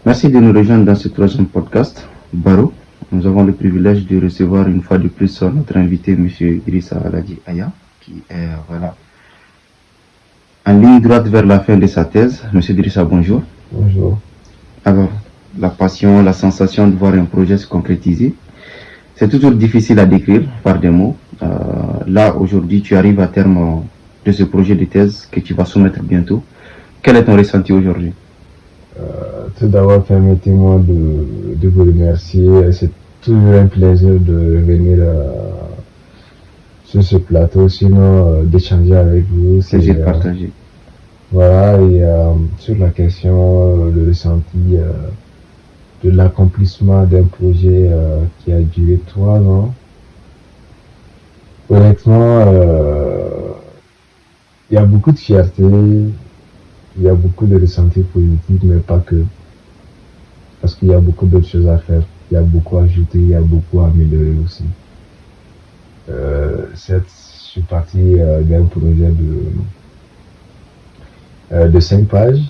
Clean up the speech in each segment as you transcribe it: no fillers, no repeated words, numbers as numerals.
Merci de nous rejoindre dans ce troisième podcast. Baro, nous avons le privilège de recevoir une fois de plus notre invité, M. Idrissa Alhaji Aya, qui est en ligne droite vers la fin de sa thèse. M. Idrissa, bonjour. Bonjour. Alors, la passion, la sensation de voir un projet se concrétiser, c'est toujours difficile à décrire par des mots. Là, aujourd'hui, tu arrives à terme de ce projet de thèse que tu vas soumettre bientôt. Quel est ton ressenti aujourd'hui? Tout d'abord, permettez-moi de vous remercier. C'est toujours un plaisir de venir sur ce plateau, sinon d'échanger avec vous. C'est partagé. Voilà, et sur la question, le ressenti de l'accomplissement d'un projet qui a duré 3 ans. Honnêtement, il y a beaucoup de fierté, il y a beaucoup de ressentis positifs, mais pas que. Parce qu'il y a beaucoup d'autres choses à faire, il y a beaucoup à ajouter, il y a beaucoup à améliorer aussi. Je suis parti d'un projet de 5 pages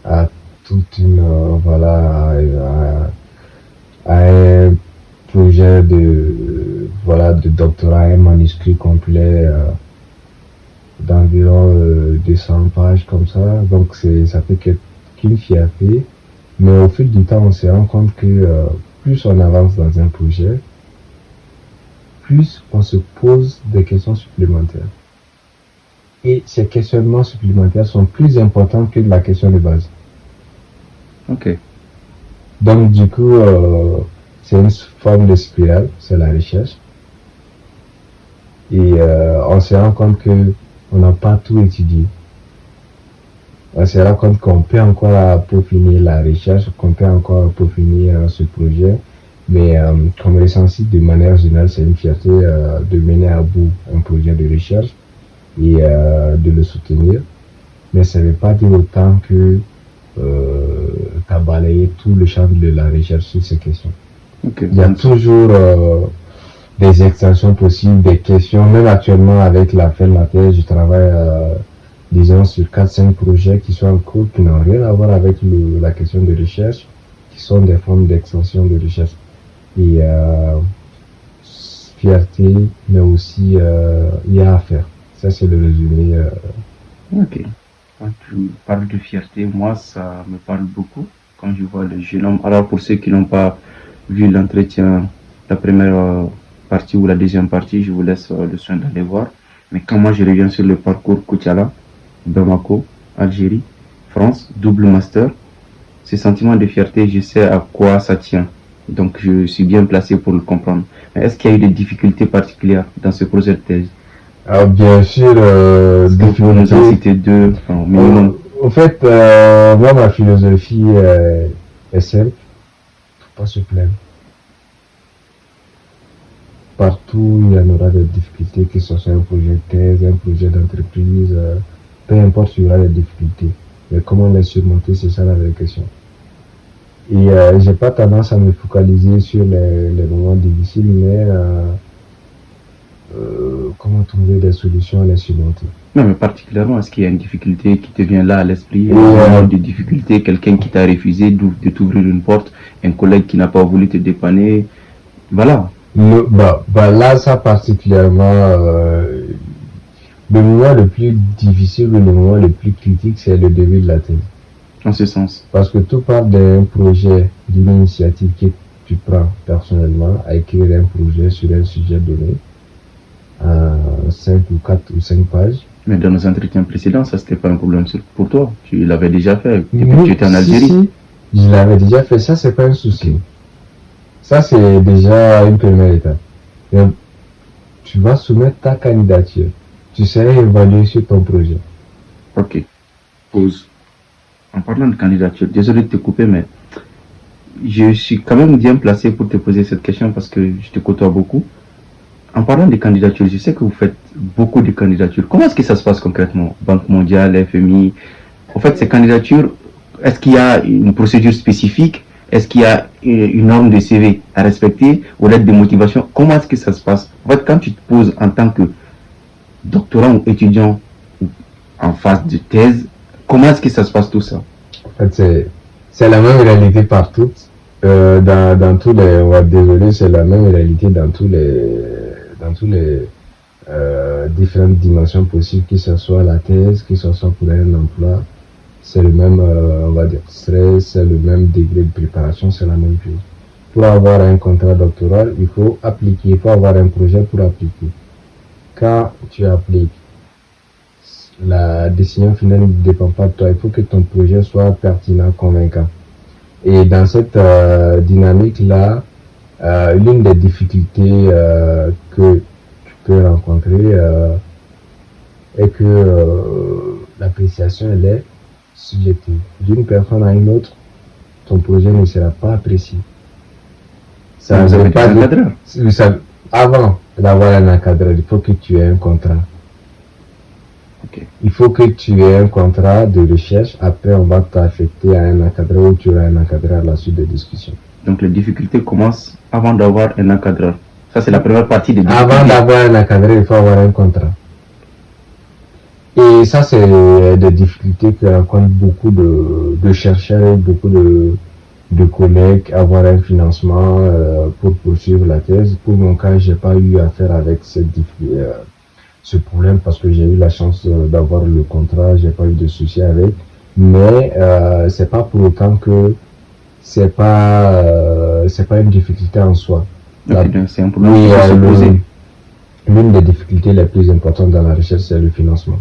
à toute une, à un projet de doctorat, un manuscrit complet d'environ 200 pages comme ça. Donc ça fait qu'une fierté. Mais au fil du temps, on se rend compte que plus on avance dans un projet, plus on se pose des questions supplémentaires. Et ces questionnements supplémentaires sont plus importants que la question de base. Ok. Donc du coup, c'est une forme de spirale, c'est la recherche. Et on se rend compte que on n'a pas tout étudié. On se rend compte qu'on peut encore peaufiner la recherche, qu'on peut encore peaufiner ce projet. Mais comme ressenti de manière générale, c'est une fierté de mener à bout un projet de recherche et de le soutenir. Mais ça ne veut pas dire autant que tu as balayé tout le champ de la recherche sur ces questions. Okay. Il y a toujours des extensions possibles, des questions. Même actuellement, avec la fin de ma thèse, je travaille, disons, sur 4-5 projets qui sont en cours, qui n'ont rien à voir avec la question de recherche, qui sont des formes d'extension de recherche. Et fierté, mais aussi il y a à faire. Ça, c'est le résumé. Ok. Quand tu parles de fierté, moi, ça me parle beaucoup quand je vois le jeune homme. Alors, pour ceux qui n'ont pas vu l'entretien, la première partie ou la deuxième partie, je vous laisse le soin d'aller voir. Mais quand moi je reviens sur le parcours Koutiala, Bamako, Algérie, France, double master, ce sentiment de fierté, je sais à quoi ça tient. Donc, je suis bien placé pour le comprendre. Mais est-ce qu'il y a eu des difficultés particulières dans ce projet de thèse? Bien sûr, vous pouvez nous en citer deux, au minimum. En fait, moi, ma philosophie est simple. Faut pas se plaindre. Partout, il y en aura des difficultés, que ce soit un projet de thèse, un projet d'entreprise, peu importe, il y aura des difficultés. Mais comment les surmonter, c'est ça la vraie question. Et j'ai pas tendance à me focaliser sur les moments difficiles, mais comment trouver des solutions à les surmonter. Non, mais particulièrement, est-ce qu'il y a une difficulté qui te vient là à l'esprit, des difficultés, quelqu'un qui t'a refusé de t'ouvrir une porte, un collègue qui n'a pas voulu te dépanner, voilà. Là, ça particulièrement, le moment le plus difficile, le moment le plus critique, c'est le début de la thèse. En ce sens. Parce que tout part d'un projet, d'une initiative que tu prends personnellement à écrire un projet sur un sujet donné, 5 ou 4 ou 5 pages. Mais dans nos entretiens précédents, ça c'était pas un problème pour toi. Tu l'avais déjà fait depuis que tu étais en Algérie. Si, je l'avais déjà fait, ça c'est pas un souci. Ça c'est déjà une première étape. Donc, tu vas soumettre ta candidature. Tu seras évalué sur ton projet. Ok. Pause. En parlant de candidature, désolé de te couper, mais je suis quand même bien placé pour te poser cette question parce que je te côtoie beaucoup. En parlant de candidatures, je sais que vous faites beaucoup de candidatures. Comment est-ce que ça se passe concrètement? Banque mondiale, FMI. En fait, ces candidatures, est-ce qu'il y a une procédure spécifique? Est-ce qu'il y a une norme de CV à respecter ou lettre de motivation? Comment est-ce que ça se passe? En fait, quand tu te poses en tant que doctorant ou étudiant en phase de thèse, comment est-ce que ça se passe tout ça? En fait, c'est la même réalité partout. Dans tous les, on va désolé, c'est la même réalité dans tous les différentes dimensions possibles, que ce soit la thèse, que ce soit pour un emploi. C'est le même, on va dire, stress, c'est le même degré de préparation, c'est la même chose. Pour avoir un contrat doctoral, il faut appliquer, il faut avoir un projet pour appliquer. Quand tu appliques, la décision finale ne dépend pas de toi. Il faut que ton projet soit pertinent, convaincant. Et dans cette dynamique-là, l'une des difficultés que tu peux rencontrer est que l'appréciation, elle est subjective. D'une personne à une autre, ton projet ne sera pas apprécié. Ça Vous ne avez veut des pas dire, encadreurs. avant d'avoir un encadreur, il faut que tu aies un contrat. Ok. Il faut que tu aies un contrat de recherche. Après, on va t'affecter à un encadreur ou tu auras un encadreur à la suite des discussions. Donc les difficultés commencent avant d'avoir un encadreur. Ça, c'est la première partie des difficultés. Avant d'avoir un encadreur, il faut avoir un contrat. Et ça, c'est des difficultés que rencontrent beaucoup de chercheurs, beaucoup de collègues, avoir un financement pour poursuivre la thèse. Pour mon cas, j'ai pas eu affaire avec ce problème parce que j'ai eu la chance d'avoir le contrat, j'ai pas eu de soucis avec. Mais c'est pas pour autant que c'est pas une difficulté en soi. Ok, donc c'est un problème Oui, qui peut se poser. l'une des difficultés les plus importantes dans la recherche, c'est le financement.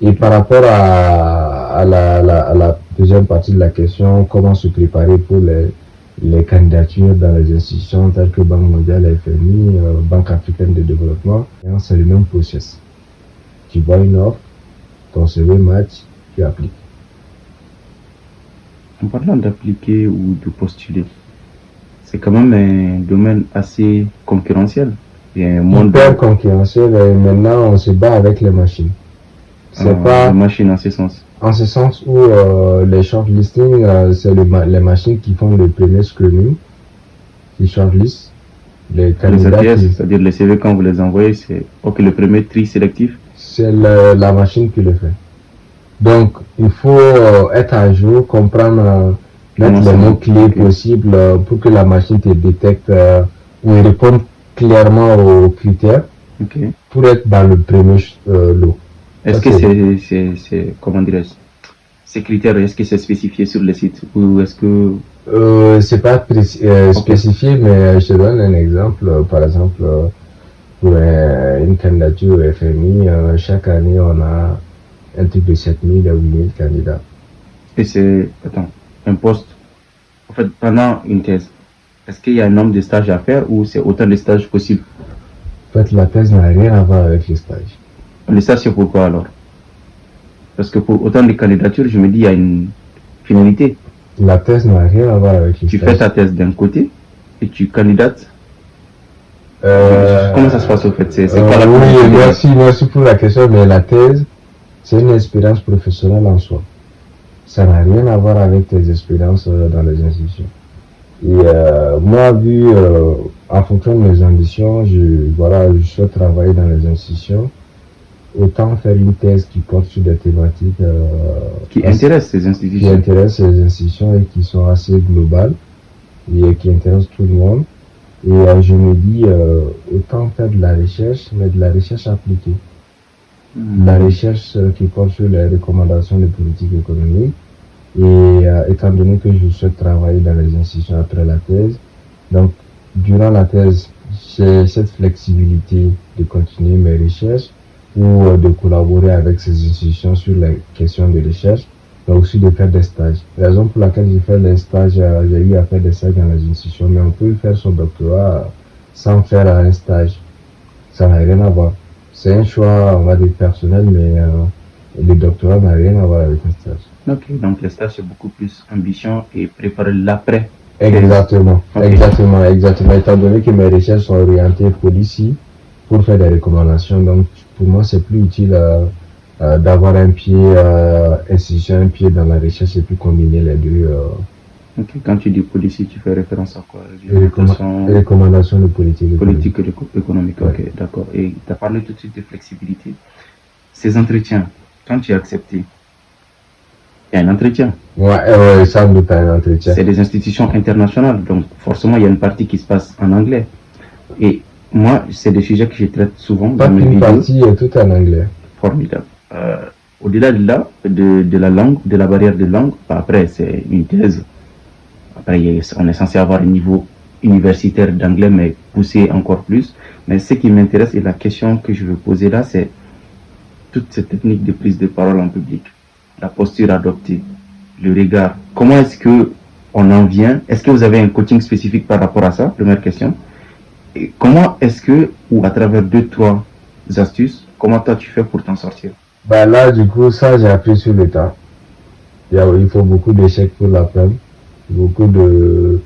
Et par rapport à la deuxième partie de la question, comment se préparer pour les candidatures dans les institutions telles que Banque mondiale, FMI, Banque africaine de développement, c'est le même process. Tu vois une offre, ton CV match, tu appliques. En parlant d'appliquer ou de postuler, c'est quand même un domaine assez concurrentiel. Il y a un monde Hyper concurrentiel et maintenant on se bat avec les machines. C'est pas de machines en ce sens. en ce sens où les shortlisting, c'est les machines qui font le premier screening, qui shortlist les Les candidats. ATS, c'est-à-dire les CV quand vous les envoyez, c'est ok le premier tri sélectif. C'est la machine qui le fait. Donc il faut être à jour, comprendre, mettre les mots-clés possibles pour que la machine te détecte ou réponde clairement aux critères pour être dans le premier lot. Est-ce que c'est comment dirais-je, ces critères, est-ce que c'est spécifié sur le site ou est-ce que c'est pas spécifié, mais je te donne un exemple. Par exemple, pour une candidature au FMI, chaque année, on a un truc de 7000 à 8000 candidats. Et c'est, un poste, en fait, pendant une thèse, est-ce qu'il y a un nombre de stages à faire ou c'est autant de stages possible? En fait, la thèse n'a rien à voir avec les stages. Les stages, c'est pourquoi alors? Parce que pour autant de candidatures, je me dis, il y a une finalité. La thèse n'a rien à voir avec les stages. Tu fais ta thèse d'un côté et tu candidates. Comment ça se passe au fait? C'est quoi la Oui, merci pour la question, mais la thèse, c'est une expérience professionnelle en soi. Ça n'a rien à voir avec tes expériences dans les institutions. Et moi, en fonction de mes ambitions, je souhaite travailler dans les institutions. Autant faire une thèse qui porte sur des thématiques qui intéressent ces institutions. Qui intéressent ces institutions et qui sont assez globales et qui intéressent tout le monde. Et je me dis, autant faire de la recherche, mais de la recherche appliquée. La recherche qui porte sur les recommandations de politique économique. Et étant donné que je souhaite travailler dans les institutions après la thèse, donc durant la thèse, j'ai cette flexibilité de continuer mes recherches ou de collaborer avec ces institutions sur les questions de recherche, mais aussi de faire des stages. La raison pour laquelle j'ai fait des stages, j'ai eu à faire des stages dans les institutions, mais on peut faire son doctorat sans faire un stage. Ça n'a rien à voir. C'est un choix, on va dire, personnel, mais le doctorat n'a rien à voir avec un stage. Ok, donc le stage c'est beaucoup plus ambition et préparer l'après. Exactement, exactement. Étant donné que mes recherches sont orientées policy pour faire des recommandations, donc pour moi c'est plus utile d'avoir un pied institution, un pied dans la recherche et puis combiner les deux. Ok, quand tu dis policy, tu fais référence à quoi? Recommandations de politique économique. Ok, d'accord. Et tu as parlé tout de suite de flexibilité. Ces entretiens, quand tu as accepté, Il y a un entretien. Ouais, sans doute un entretien. C'est des institutions internationales, donc forcément, il y a une partie qui se passe en anglais. Et moi, c'est des sujets que je traite souvent Pas dans mes qu'une vidéos. partie est tout en anglais. Formidable. Au-delà de là, de la langue, de la barrière de langue, après, c'est une thèse. Après, on est censé avoir un niveau universitaire d'anglais, mais poussé encore plus. Mais ce qui m'intéresse et la question que je veux poser là, c'est toute cette technique de prise de parole en public, la posture adoptée, le regard. Comment est-ce que on en vient? Est-ce que vous avez un coaching spécifique par rapport à ça? Première question. Et comment est-ce que, ou à travers 2-3 astuces, comment toi tu fais pour t'en sortir? Bah là, du coup, ça, j'ai appris sur le tas. Il faut beaucoup d'échecs pour l'apprendre. Beaucoup de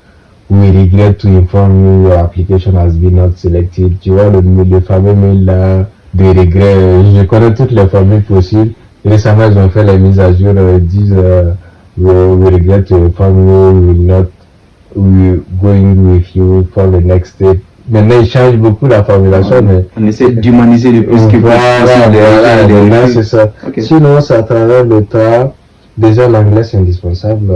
we regret to inform you your application has been not selected. Tu vois, le fameux mail là de regret. Je connais toutes les formules possibles. Récemment, ils ont fait les mises à jour. Ils disent we regret to inform you we will not we going with you for the next step. Maintenant, ils changent beaucoup la formulation, mais on essaie d'humaniser le plus que voilà, c'est ça. Okay. Sinon, c'est à travers le temps. Déjà, l'anglais, c'est indispensable.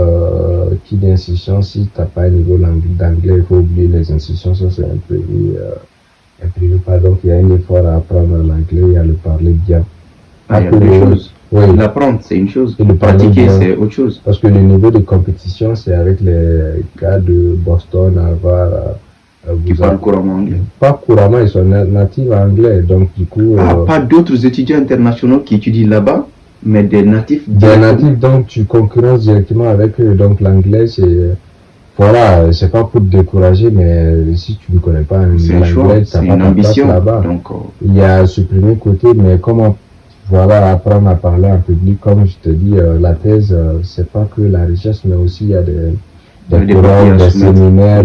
Qui dit institution, si tu n'as pas un niveau d'anglais, il faut oublier les institutions, ça c'est imprévu. Donc, il y a un effort à apprendre l'anglais et à le parler bien. Il y a deux choses. Oui. L'apprendre, c'est une chose. Et le pratiquer, c'est autre chose. Parce que le niveau de compétition, c'est avec les gars de Boston, Harvard. Qui parlent couramment anglais. Pas couramment, ils sont natifs anglais. Donc, du coup. Pas d'autres étudiants internationaux qui étudient là-bas, mais des natifs. Des natifs, donc tu concurrences directement avec eux. Donc, l'anglais, c'est. Voilà, c'est pas pour te décourager, mais si tu ne connais pas l'anglais, tu n'as pas ta place là-bas. Il y a ce premier côté, mais comment apprendre à parler en public, comme je te dis, la thèse, c'est pas que la recherche, mais aussi il y a des cours, des séminaires,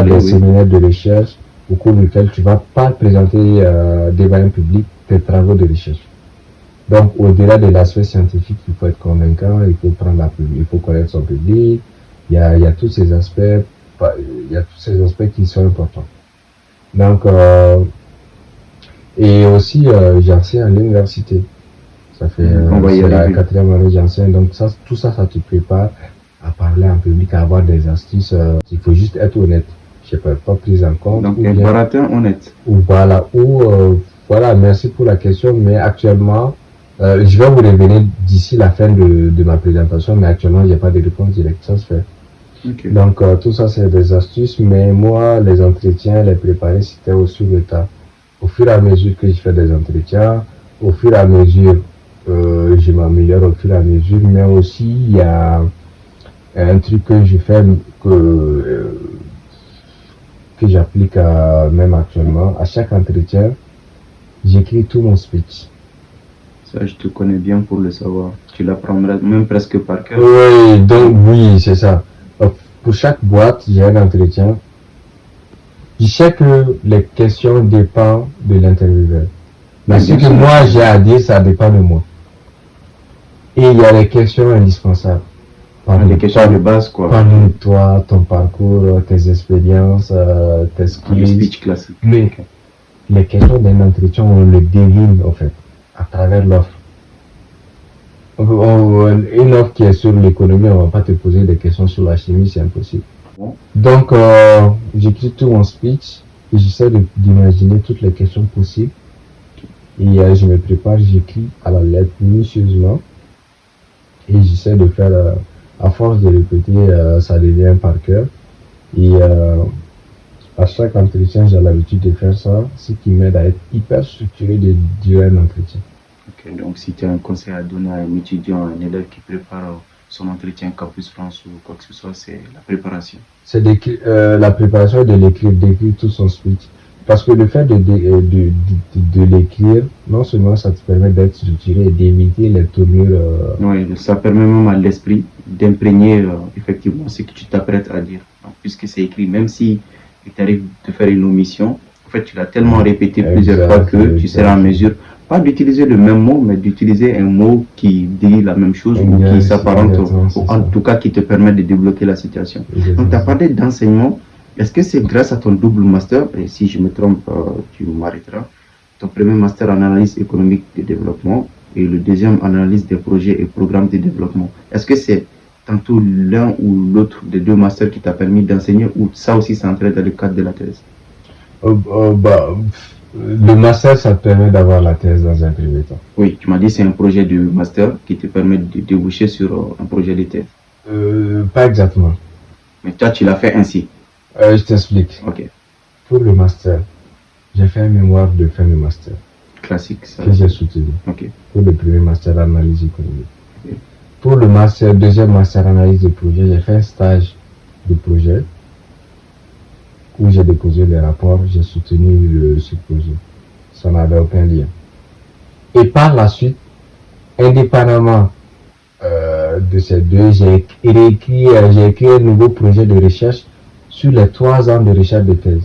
des séminaires de recherche au cours duquel tu vas pas présenter devant un public tes travaux de recherche. Donc, au-delà de l'aspect scientifique, il faut être convaincant, il faut il faut connaître son public. Il y a tous ces aspects, qui sont importants. Donc, et aussi, j'enseigne à l'université. Ça fait la 4e année j'enseigne. Donc, tout ça te prépare à parler en public, à avoir des astuces. Il faut juste être honnête. Je ne peux pas prise en compte. Donc, un baratin honnête. Voilà, merci pour la question. Mais actuellement, je vais vous revenir d'ici la fin de ma présentation, mais actuellement, il n'y a pas de réponse directe. Ça se fait. Okay. Donc, tout ça, c'est des astuces. Mais moi, les entretiens, les préparer, c'était au sur le tas. Au fur et à mesure que je fais des entretiens, au fur et à mesure, je m'améliore au fur et à mesure. Mais aussi, il y a un truc que je fais, que j'applique même actuellement. À chaque entretien, j'écris tout mon speech. Ça, je te connais bien pour le savoir. Tu l'apprendras même presque par cœur. Oui, donc oui, c'est ça. Pour chaque boîte, j'ai un entretien. Je sais que les questions dépendent de l'intervieweur. Mais ce que moi j'ai à dire, ça dépend de moi. Et il y a les questions indispensables. Les questions de base, quoi. Parle-nous de toi, ton parcours, tes expériences, tes skills. Le speech classique. Mais les questions d'un entretien, on le devine, en fait, à travers l'offre. Une offre qui est sur l'économie, on ne va pas te poser des questions sur la chimie, c'est impossible. Bon. Donc, j'écris tout mon speech et j'essaie d'imaginer toutes les questions possibles. Et je me prépare, j'écris à la lettre minutieusement. Et j'essaie de faire, à force de répéter, ça devient par cœur. Et à chaque entretien, j'ai l'habitude de faire ça, ce qui m'aide à être hyper structuré durant un entretien. Ok, donc si tu as un conseil à donner à un étudiant, un élève qui prépare son entretien Campus France ou quoi que ce soit, c'est la préparation. C'est la préparation de d'écrire tout son speech. Parce que le fait de l'écrire, non seulement ça te permet d'être structuré et d'éviter les tournures. Oui, ça permet même à l'esprit d'imprégner effectivement ce que tu t'apprêtes à dire. Donc, puisque c'est écrit, même si il t'arrive de faire une omission, en fait, tu l'as tellement répété plusieurs fois que tu seras en mesure, pas d'utiliser le même mot, mais d'utiliser un mot qui dit la même chose ou qui s'apparente, ou en tout cas qui te permet de débloquer la situation. Donc, tu as parlé d'enseignement. Est-ce que c'est grâce à ton double master, et si je me trompe, tu m'arrêteras, ton premier master en analyse économique de développement, et le deuxième analyse des projets et programmes de développement. Est-ce que c'est tantôt l'un ou l'autre des deux masters qui t'a permis d'enseigner ou ça aussi c'est entré dans le cadre de la thèse? Le master, ça te permet d'avoir la thèse dans un premier temps. Oui, tu m'as dit c'est un projet de master qui te permet de déboucher sur un projet de thèse. Pas exactement. Mais toi, tu l'as fait ainsi. Je t'explique. Ok. Pour le master, j'ai fait un mémoire de fin de master Classique, ça. que j'ai soutenu. Ok. Pour le premier master analyse économique. Ok. Pour le deuxième master analyse de projet, j'ai fait un stage de projet où j'ai déposé les rapports, j'ai soutenu ce projet. Ça n'avait aucun lien. Et par la suite, indépendamment de ces deux, j'ai écrit un nouveau projet de recherche sur les 3 ans de recherche de thèse.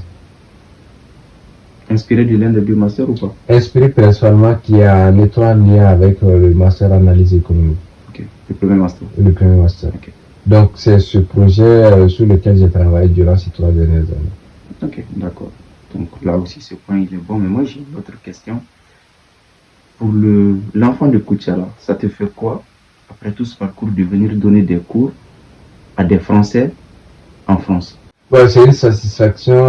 Inspiré de l'un des deux masters ou pas? Inspiré principalement qui a un étroit lien avec le master analyse économique. Ok, le premier master. Le premier master. Ok. Donc c'est ce projet sur lequel j'ai travaillé durant ces 3 dernières années. Ok, d'accord. Donc là aussi ce point il est bon, mais moi j'ai une autre question. Pour l'enfant de Kuchara, ça te fait quoi, après tout ce parcours, de venir donner des cours à des Français en France? Ouais, c'est une satisfaction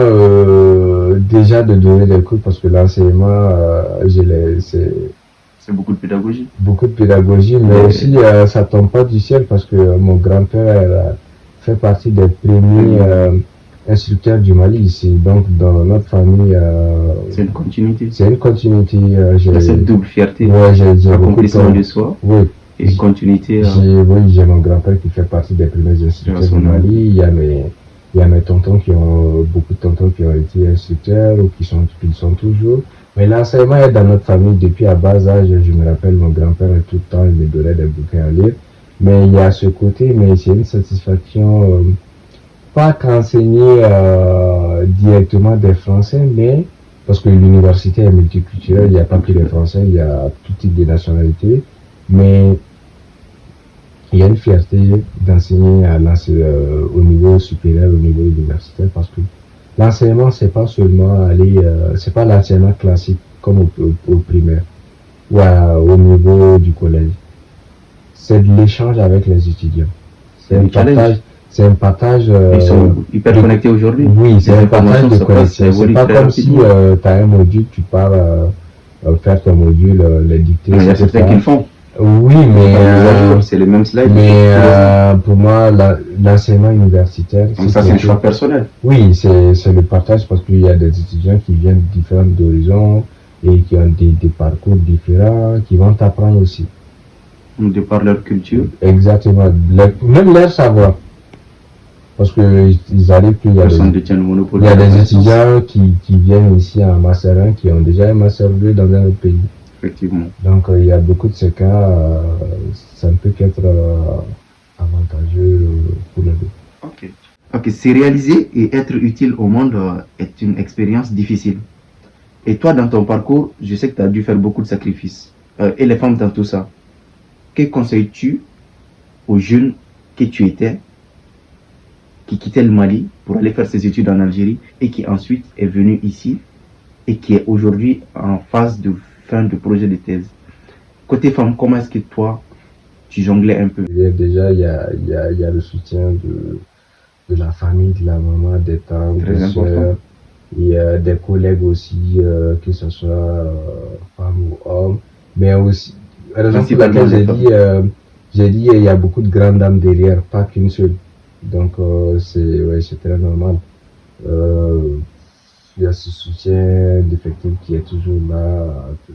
déjà de donner des cours parce que l'enseignement, C'est beaucoup de pédagogie. Beaucoup de pédagogie, mais aussi ça tombe pas du ciel parce que mon grand-père fait partie des premiers instructeurs du Mali ici. Donc dans notre famille, c'est une continuité. C'est une continuité. J'ai cette double fierté. Ouais, j'ai accomplissement de soi. Oui. Et une continuité. Oui, j'ai mon grand-père qui fait partie des premiers instructeurs du Mali. Il y a mes tontons beaucoup de tontons qui ont été instructeurs ou qui sont toujours. Mais l'enseignement est dans notre famille depuis à bas âge. Je me rappelle, mon grand-père, tout le temps, il me donnait des bouquins à lire. Mais il y a ce côté, mais c'est une satisfaction, pas qu'enseigner directement des Français, mais parce que l'université est multiculturelle, il n'y a pas que des Français, il y a tout type de nationalités. Mais il y a une fierté d'enseigner au niveau supérieur, au niveau universitaire, parce que l'enseignement, c'est pas seulement c'est pas l'enseignement classique comme au primaire ou au niveau du collège. C'est de l'échange avec les étudiants. C'est un partage. Ils sont hyper connectés aujourd'hui. Oui, c'est un partage de connexion. C'est pas comme si tu as un module, tu pars faire ton module, les dictées. Il y a certains qui le font. Oui, mais c'est les mêmes slides. Mais pour moi, l'enseignement universitaire, ça c'est un choix personnel. Oui, c'est le partage parce qu'il y a des étudiants qui viennent de différents horizons et qui ont des parcours différents, qui vont t'apprendre aussi. De par leur culture. Exactement, même leur savoir. Parce que ils arrivent qu'il y a des étudiants qui viennent ici en Master 1 qui ont déjà un Master 2 dans un autre pays. Effectivement. Donc il y a beaucoup de ces cas, ça ne peut qu'être avantageux pour les deux. Ok, se réaliser et être utile au monde est une expérience difficile. Et toi, dans ton parcours, je sais que tu as dû faire beaucoup de sacrifices. Et les femmes dans tout ça. Que conseilles-tu aux jeunes que tu étais, qui quittaient le Mali pour aller faire ses études en Algérie et qui ensuite est venu ici et qui est aujourd'hui en phase de fin de projet de thèse? Côté femme, comment est-ce que toi, tu jonglais un peu? Déjà, il y a le soutien de la famille, de la maman, des tantes, des soeurs. Il y a des collègues aussi, que ce soit femmes ou hommes. Mais aussi, raison pour laquelle j'ai dit, il y a beaucoup de grandes dames derrière, pas qu'une seule. Donc, c'est très normal. Il y a ce soutien d'effectif qui est toujours là à te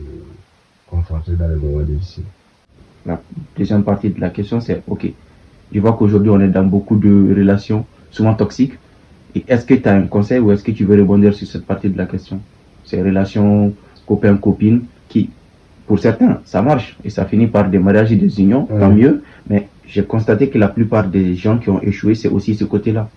confronter dans les moments difficiles. La deuxième partie de la question, c'est ok. Je vois qu'aujourd'hui, on est dans beaucoup de relations souvent toxiques. Et est-ce que tu as un conseil ou est-ce que tu veux rebondir sur cette partie de la question? Ces relations copain-copine qui, pour certains, ça marche et ça finit par des mariages et des unions, tant mieux. Mais j'ai constaté que la plupart des gens qui ont échoué, c'est aussi ce côté-là.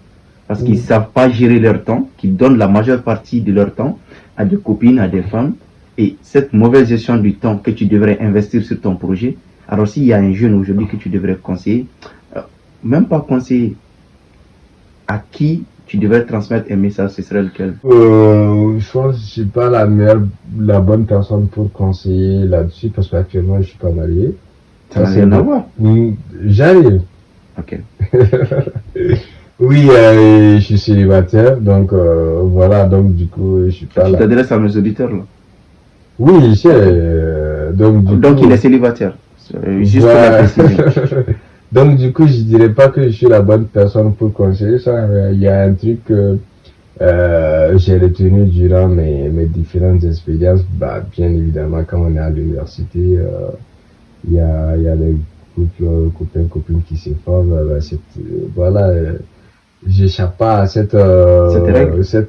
Parce qu'ils ne savent pas gérer leur temps, qu'ils donnent la majeure partie de leur temps à des copines, à des femmes. Et cette mauvaise gestion du temps que tu devrais investir sur ton projet, alors s'il y a un jeune aujourd'hui que tu devrais conseiller, même pas conseiller, à qui tu devrais transmettre un message, ce serait lequel? Je pense que je suis pas la bonne personne pour conseiller là-dessus parce qu'actuellement je suis pas marié. Ça n'a rien à voir. J'arrive. Ok. Oui, je suis célibataire, donc voilà, donc du coup je suis pas Tu là. t'adresses à mes auditeurs là. Oui, donc du Donc coup, il est célibataire. Juste pour voilà. la précision. Donc du coup, je dirais pas que je suis la bonne personne pour conseiller ça. Il y a un truc que j'ai retenu durant mes différentes expériences. Bah, bien évidemment, quand on est à l'université, il y a les couples, copains, copines qui se forment. Voilà, j'échappe pas à cette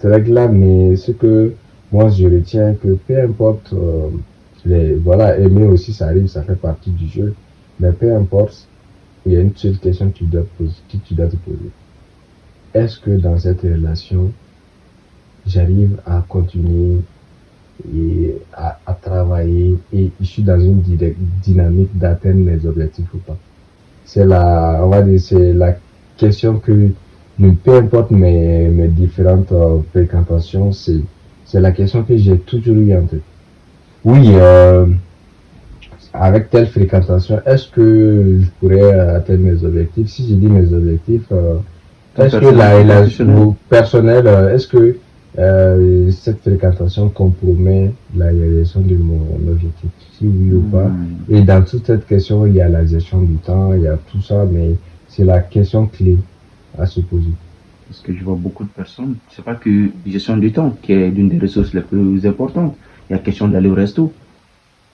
règle-là, mais ce que moi je retiens que peu importe, voilà, aimer aussi, ça arrive, ça fait partie du jeu, mais peu importe, il y a une seule question que tu dois te poser. Est-ce que dans cette relation, j'arrive à continuer et à travailler et je suis dans une dynamique d'atteindre mes objectifs ou pas? On va dire, c'est la question que, peu importe mes différentes fréquentations, c'est la question que j'ai toujours eu en tête. Oui, avec telle fréquentation, est-ce que je pourrais atteindre mes objectifs? Si je dis mes objectifs, est-ce que la relation personnelle, est-ce que cette fréquentation compromet la réalisation de mon objectif? Si oui ou pas. Et dans toute cette question, il y a la gestion du temps, il y a tout ça, mais c'est la question clé à se poser. Parce que je vois beaucoup de personnes, c'est pas que gestion du temps qui est l'une des ressources les plus importantes. Il y a question d'aller au resto.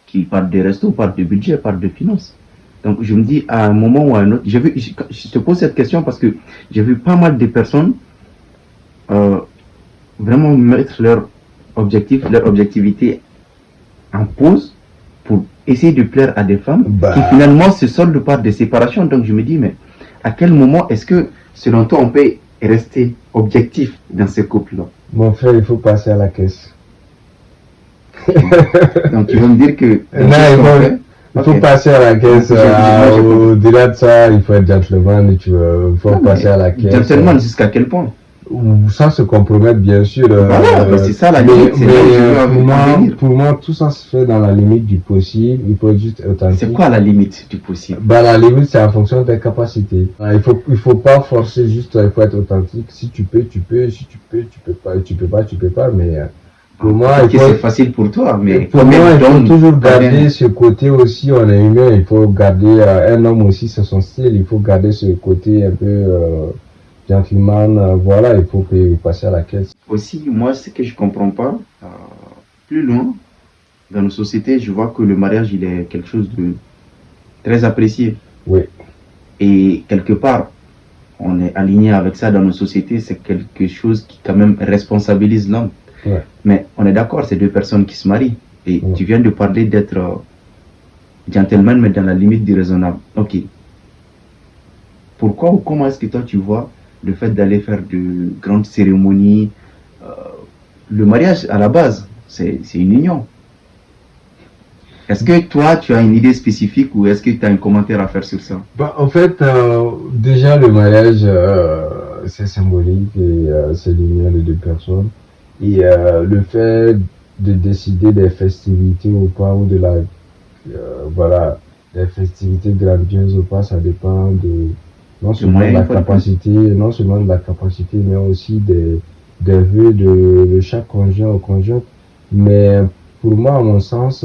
Qui parle des restos, parle de budget, parle de finances. Donc je me dis à un moment ou à un autre, je te pose cette question parce que j'ai vu pas mal de personnes vraiment mettre leur objectivité en pause pour essayer de plaire à des femmes qui finalement se soldent par des séparations. Donc je me dis, mais à quel moment est-ce que selon toi on peut rester objectif dans ces couples-là? Mon frère, il faut passer à la caisse. Donc tu veux me dire que non, il faut passer à la caisse. Au-delà de ça, il faut être gentleman. Il faut passer à la caisse. Gentleman jusqu'à quel point? Sans se compromettre, bien sûr. Voilà, c'est ça la limite. Pour moi, tout ça se fait dans la limite du possible. Il faut être juste authentique. C'est quoi la limite du possible? La limite, c'est en fonction de tes capacités. Il faut pas forcer, juste, il faut être authentique. Si tu peux, tu peux. Si tu peux, tu peux pas. Tu peux pas, mais pour moi, c'est facile pour toi, mais pour moi, il faut toujours garder ce côté aussi. On est humain, il faut garder un homme aussi, c'est son style. Il faut garder ce côté un peu gentleman. Voilà, il faut passer à la caisse. Aussi, moi, ce que je comprends pas, plus loin dans nos sociétés, je vois que le mariage, il est quelque chose de très apprécié. Oui. Et quelque part, on est aligné avec ça dans nos sociétés. C'est quelque chose qui quand même responsabilise l'homme. Ouais. Mais on est d'accord, c'est deux personnes qui se marient. Et tu viens de parler d'être gentleman, mais dans la limite du raisonnable. Ok. Pourquoi ou comment est-ce que toi tu vois le fait d'aller faire de grandes cérémonies? Le mariage, à la base, c'est une union. Est-ce que toi, tu as une idée spécifique ou est-ce que tu as un commentaire à faire sur ça? En fait, déjà, le mariage, c'est symbolique et c'est l'union de deux personnes. Et le fait de décider des festivités ou pas, ou de des festivités grandioses ou pas, ça dépend non seulement de la capacité, mais aussi des vœux de chaque conjoint ou conjointe. Mais pour moi, à mon sens,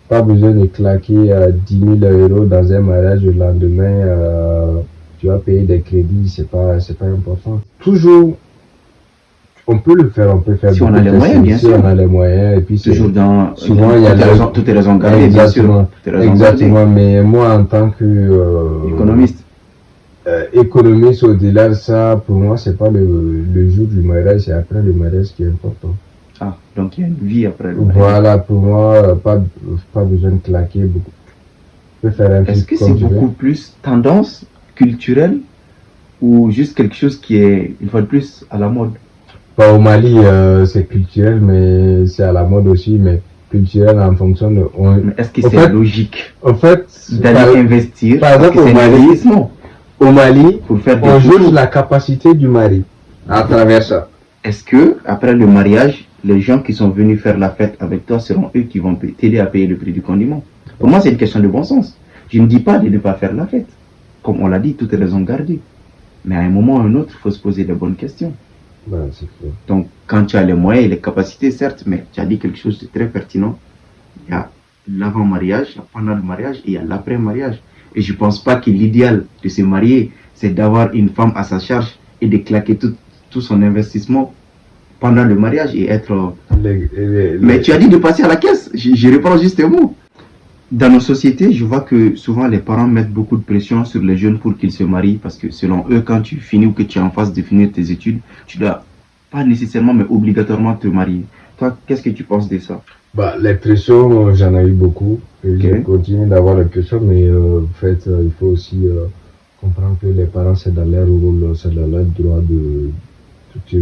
pas besoin de claquer 10 000 € dans un mariage le lendemain, tu vas payer des crédits, c'est pas important. Toujours, on peut le faire, si on a les moyens, bien sûr. Si on a les moyens, et puis toujours dans souvent il y a toutes les raisons gardées, bien sûr. Exactement, mais moi en tant que économiste, au-delà de ça, pour moi c'est pas le jour du mariage, c'est après le mariage qui est important. Ah, donc il y a une vie après le mariage. Voilà, pour moi, pas besoin de claquer beaucoup. Est-ce que c'est beaucoup plus tendance culturelle ou juste quelque chose qui est, une fois de plus, à la mode? Pas au Mali, c'est culturel, mais c'est à la mode aussi, mais culturel en fonction de... Mais est-ce que c'est logique en fait, d'aller investir? Par exemple, au Mali, pour faire on juge la capacité du mari. à travers ça. Est-ce que, après le mariage, les gens qui sont venus faire la fête avec toi seront eux qui vont t'aider à payer le prix du condiment? Pour moi, c'est une question de bon sens. Je ne dis pas de ne pas faire la fête. Comme on l'a dit, toutes raisons gardées. Mais à un moment ou à un autre, il faut se poser les bonnes questions. Ben, c'est clair. Donc, quand tu as les moyens et les capacités, certes, mais tu as dit quelque chose de très pertinent. Il y a l'avant-mariage, il y a pendant le mariage et il y a l'après-mariage. Et je ne pense pas que l'idéal de se marier, c'est d'avoir une femme à sa charge et de claquer tout son investissement pendant le mariage et être... Mais tu as dit de passer à la caisse. Je reprends juste un mot. Dans nos sociétés, je vois que souvent les parents mettent beaucoup de pression sur les jeunes pour qu'ils se marient parce que selon eux, quand tu finis ou que tu es en phase de finir tes études, tu dois pas nécessairement mais obligatoirement te marier. Toi, qu'est-ce que tu penses de ça? Bah, les pressions, j'en ai eu beaucoup. Et je continue d'avoir les pressions, mais en fait, il faut aussi comprendre que les parents, c'est dans leur rôle, c'est dans leur droit de te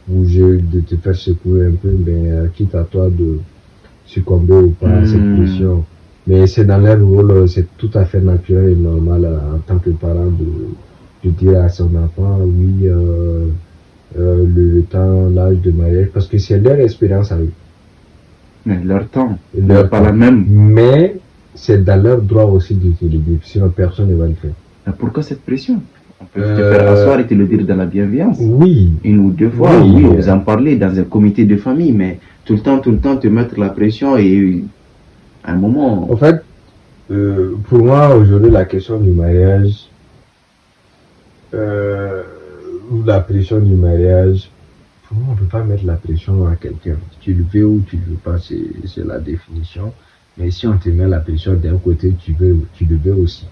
bouger, de te faire secouer un peu, mais quitte à toi de succomber ou pas à cette pression. Mais c'est dans leur rôle, c'est tout à fait naturel et normal en tant que parent de dire à son enfant, oui, le temps, l'âge de mariage, parce que c'est leur expérience à eux. Mais leur temps, leur pas la même. Mais c'est dans leur droit aussi de te le dire, sinon personne ne va le faire. Mais pourquoi cette pression? On peut te faire asseoir et te le dire dans la bienveillance. Oui. Une ou deux fois, oui, vous en parlez dans un comité de famille, mais tout le temps te mettre la pression et à un moment... En fait, pour moi, aujourd'hui, la question du mariage, ou la pression du mariage, pour moi, on ne peut pas mettre la pression à quelqu'un. Tu le veux ou tu ne le veux pas, c'est la définition. Mais si on te met la pression d'un côté, tu le veux aussi.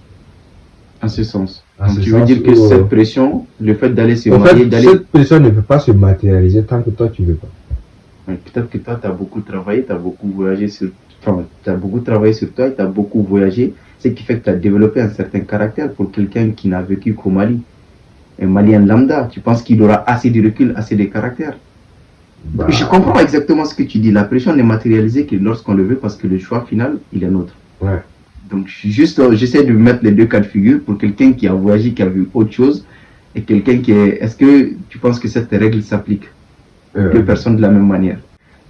En ce sens. Donc tu veux dire que cette pression, le fait d'aller se marier, cette pression ne peut pas se matérialiser tant que toi tu ne veux pas. Peut-être que toi tu as beaucoup travaillé, tu as beaucoup voyagé sur toi et tu as beaucoup voyagé, ce qui fait que tu as développé un certain caractère pour quelqu'un qui n'a vécu qu'au Mali. Un Malien lambda, tu penses qu'il aura assez de recul, assez de caractère? Bah, je comprends exactement ce que tu dis. La pression n'est matérialisée que lorsqu'on le veut parce que le choix final, il est nôtre. Ouais. Donc, j'essaie de mettre les deux cas de figure pour quelqu'un qui a voyagé, qui a vu autre chose, et quelqu'un qui est... Est-ce que tu penses que cette règle s'applique aux deux personnes de la même manière?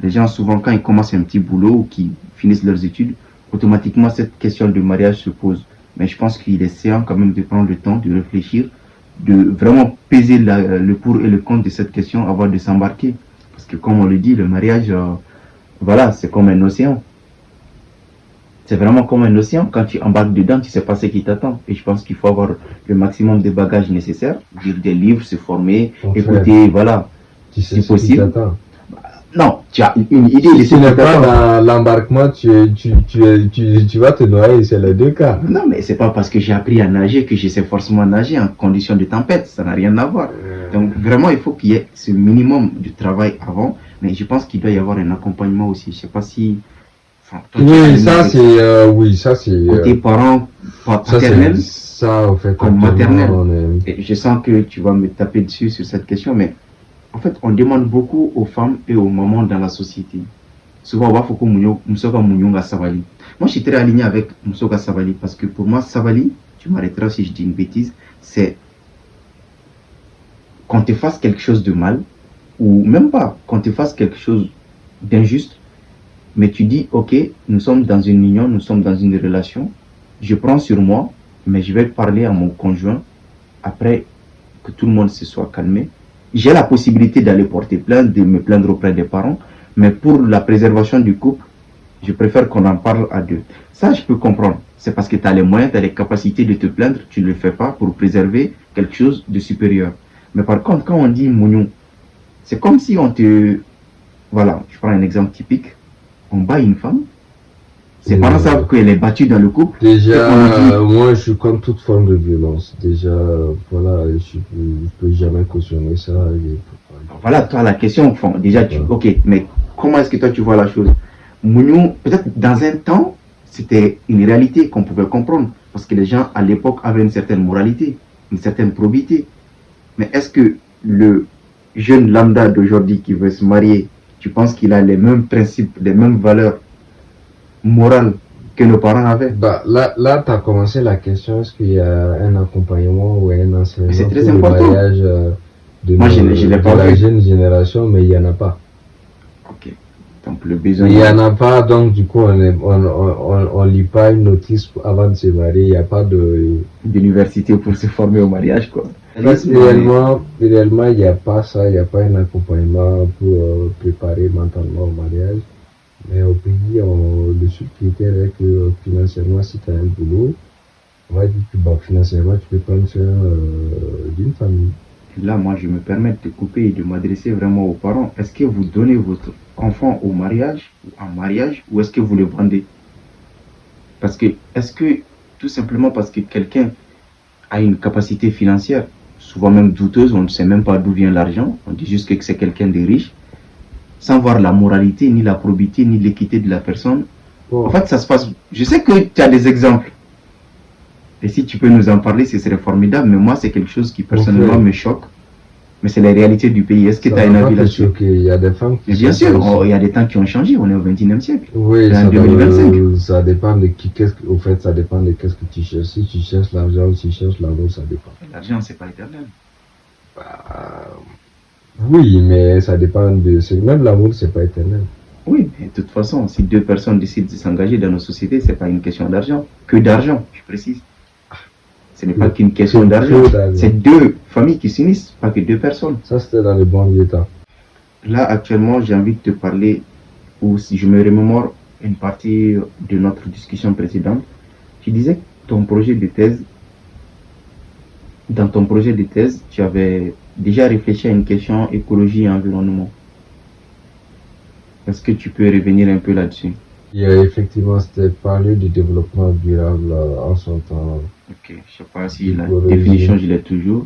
Les gens, souvent, quand ils commencent un petit boulot ou qu'ils finissent leurs études, automatiquement, cette question de mariage se pose. Mais je pense qu'il est séant quand même de prendre le temps, de réfléchir, de vraiment peser le pour et le contre de cette question avant de s'embarquer. Parce que, comme on le dit, le mariage, voilà, c'est comme un océan. C'est vraiment comme un océan. Quand tu embarques dedans, tu sais pas ce qui t'attend. Et je pense qu'il faut avoir le maximum de bagages nécessaires, lire des livres, se former, écouter, voilà, si possible. Non, tu as une idée de ce qui t'attend. Dans l'embarquement, tu vas te noyer, c'est les deux cas. Non, mais c'est pas parce que j'ai appris à nager que je sais forcément nager en conditions de tempête. Ça n'a rien à voir. Donc vraiment, il faut qu'il y ait ce minimum de travail avant. Mais je pense qu'il doit y avoir un accompagnement aussi. Je sais pas si... Oui, ça c'est côté parent paternel, ça en fait comme maternel. Et je sens que tu vas me taper dessus sur cette question, mais en fait, on demande beaucoup aux femmes et aux mamans dans la société. Souvent, on va faut que Moussoka Mounionga Savali. Moi, je suis très aligné avec Moussoka Savali parce que pour moi, Savali, tu m'arrêteras si je dis une bêtise, c'est qu'on te fasse quelque chose de mal, ou même pas, qu'on te fasse quelque chose d'injuste. Mais tu dis, ok, nous sommes dans une union, nous sommes dans une relation, je prends sur moi, mais je vais parler à mon conjoint, après que tout le monde se soit calmé. J'ai la possibilité d'aller porter plainte, de me plaindre auprès des parents, mais pour la préservation du couple, je préfère qu'on en parle à deux. Ça, je peux comprendre. C'est parce que tu as les moyens, tu as les capacités de te plaindre, tu ne le fais pas pour préserver quelque chose de supérieur. Mais par contre, quand on dit mougnon, c'est comme si on te... Voilà, je prends un exemple typique. On bat une femme, ses parents savent qu'elle est battue dans le couple. Déjà, moi je suis contre toute forme de violence. Déjà, voilà, je peux jamais cautionner ça. Voilà, toi la question, déjà, ok, mais comment est-ce que toi tu vois la chose? Mougnou, peut-être dans un temps, c'était une réalité qu'on pouvait comprendre, parce que les gens à l'époque avaient une certaine moralité, une certaine probité. Mais est-ce que le jeune lambda d'aujourd'hui qui veut se marier, tu penses qu'il a les mêmes principes, les mêmes valeurs morales que nos parents avaient? Bah, là tu as commencé la question, est-ce qu'il y a un accompagnement ou un enseignement c'est très pour important. Le mariage Moi, je ne l'ai pas de la vu. jeune génération, mais il n'y en a pas. Ok. Donc, le besoin. Il n'y en a pas, donc du coup, on lit pas une notice avant de se marier. Il n'y a pas de. D'université pour se former au mariage, quoi. En fait, réellement, il n'y a pas ça, il n'y a pas un accompagnement pour préparer mentalement au mariage. Mais au pays, le seul critère est que financièrement, si tu as un boulot, on va dire que bon, financièrement, tu peux prendre soin d'une famille. Là, moi, je me permets de te couper et de m'adresser vraiment aux parents. Est-ce que vous donnez votre enfant au mariage ou en mariage ou est-ce que vous le vendez? Parce que, est-ce que tout simplement parce que quelqu'un a une capacité financière, souvent même douteuse, on ne sait même pas d'où vient l'argent, on dit juste que c'est quelqu'un de riche, sans voir la moralité, ni la probité, ni l'équité de la personne. Bon, En fait, ça se passe. Je sais que tu as des exemples. Et si tu peux nous en parler, ce serait formidable. Mais moi, c'est quelque chose qui personnellement me choque. Mais c'est la réalité du pays. Est-ce que tu as un avis là-dessus? Il y a des femmes qui Mais bien sûr, il y a des temps qui ont changé. On est au XXIe siècle. Oui, en 2025. Ça dépend de qui. Au fait, ça dépend de qu'est-ce que tu cherches. Si tu cherches l'argent ou si tu cherches l'amour, ça dépend. L'argent, c'est pas éternel. Oui, mais ça dépend de. Même l'amour, c'est pas éternel. Oui, mais de toute façon, si deux personnes décident de s'engager dans nos sociétés, c'est pas une question d'argent. Que d'argent, je précise. Ce n'est pas qu'une question d'argent. C'est deux familles qui s'unissent, pas que deux personnes. Ça, c'était dans le bon vieux temps. Là, actuellement, j'ai envie de te parler, ou si je me remémore une partie de notre discussion précédente, tu disais que dans ton projet de thèse, tu avais déjà réfléchi à une question écologie et environnement. Est-ce que tu peux revenir un peu là-dessus? Effectivement, c'était parler du développement durable en son temps. Ok, je ne sais pas si la définition, je l'ai toujours.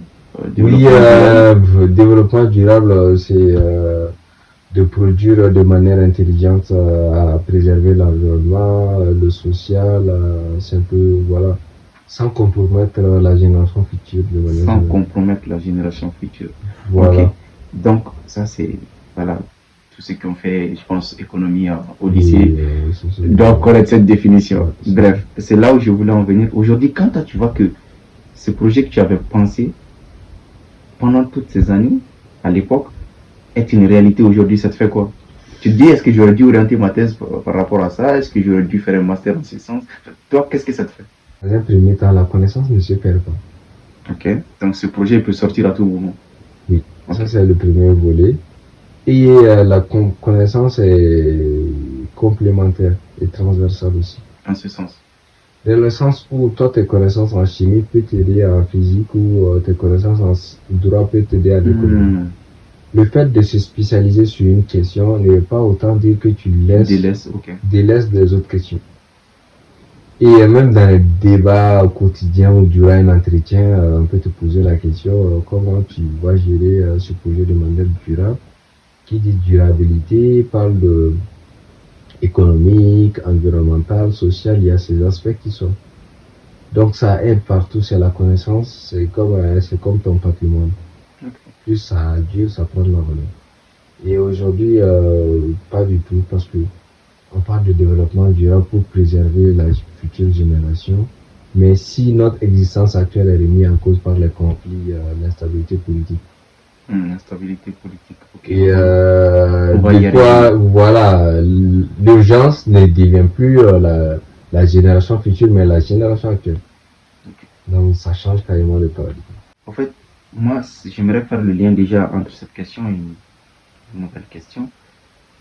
Développement durable, c'est de produire de manière intelligente à préserver l'environnement, le social, c'est un peu, voilà, sans compromettre la génération future. Sans compromettre la génération future. Voilà. Ok, donc ça c'est, voilà, tous ceux qui ont fait, je pense, économie au lycée doivent connaître cette définition. Bref, c'est là où je voulais en venir. Aujourd'hui, quand tu vois que ce projet que tu avais pensé pendant toutes ces années, à l'époque, est une réalité aujourd'hui, ça te fait quoi? Tu te dis, est-ce que j'aurais dû orienter ma thèse par rapport à ça? Est-ce que j'aurais dû faire un master en ce sens? Toi, qu'est-ce que ça te fait? Dans un premier temps, la connaissance ne se perd pas. Ok, donc ce projet peut sortir à tout moment. Oui, okay. Ça c'est le premier volet. Et la connaissance est complémentaire et transversale aussi. En ce sens? Dans le sens où toi, tes connaissances en chimie peuvent t'aider en physique ou tes connaissances en droit peuvent t'aider à l'économie. Le fait de se spécialiser sur une question ne veut pas autant dire que tu délaisses des autres questions. Et même dans les débats quotidiens ou durant un entretien, on peut te poser la question comment tu vas gérer ce projet de manière durable. Qui dit durabilité parle de économique, environnemental, social, il y a ces aspects qui sont. Donc ça aide partout, c'est la connaissance, c'est comme ton patrimoine. Okay. Plus ça dure, ça prend de la valeur. Et aujourd'hui, pas du tout, parce que on parle de développement durable pour préserver la future génération. Mais si notre existence actuelle est remise en cause par les conflits, l'instabilité politique. L'instabilité politique. Okay. Et voilà, l'urgence ne devient plus la génération future, mais la génération actuelle. Okay. Donc ça change carrément le paradigme. En fait, moi, j'aimerais faire le lien déjà entre cette question et une nouvelle question.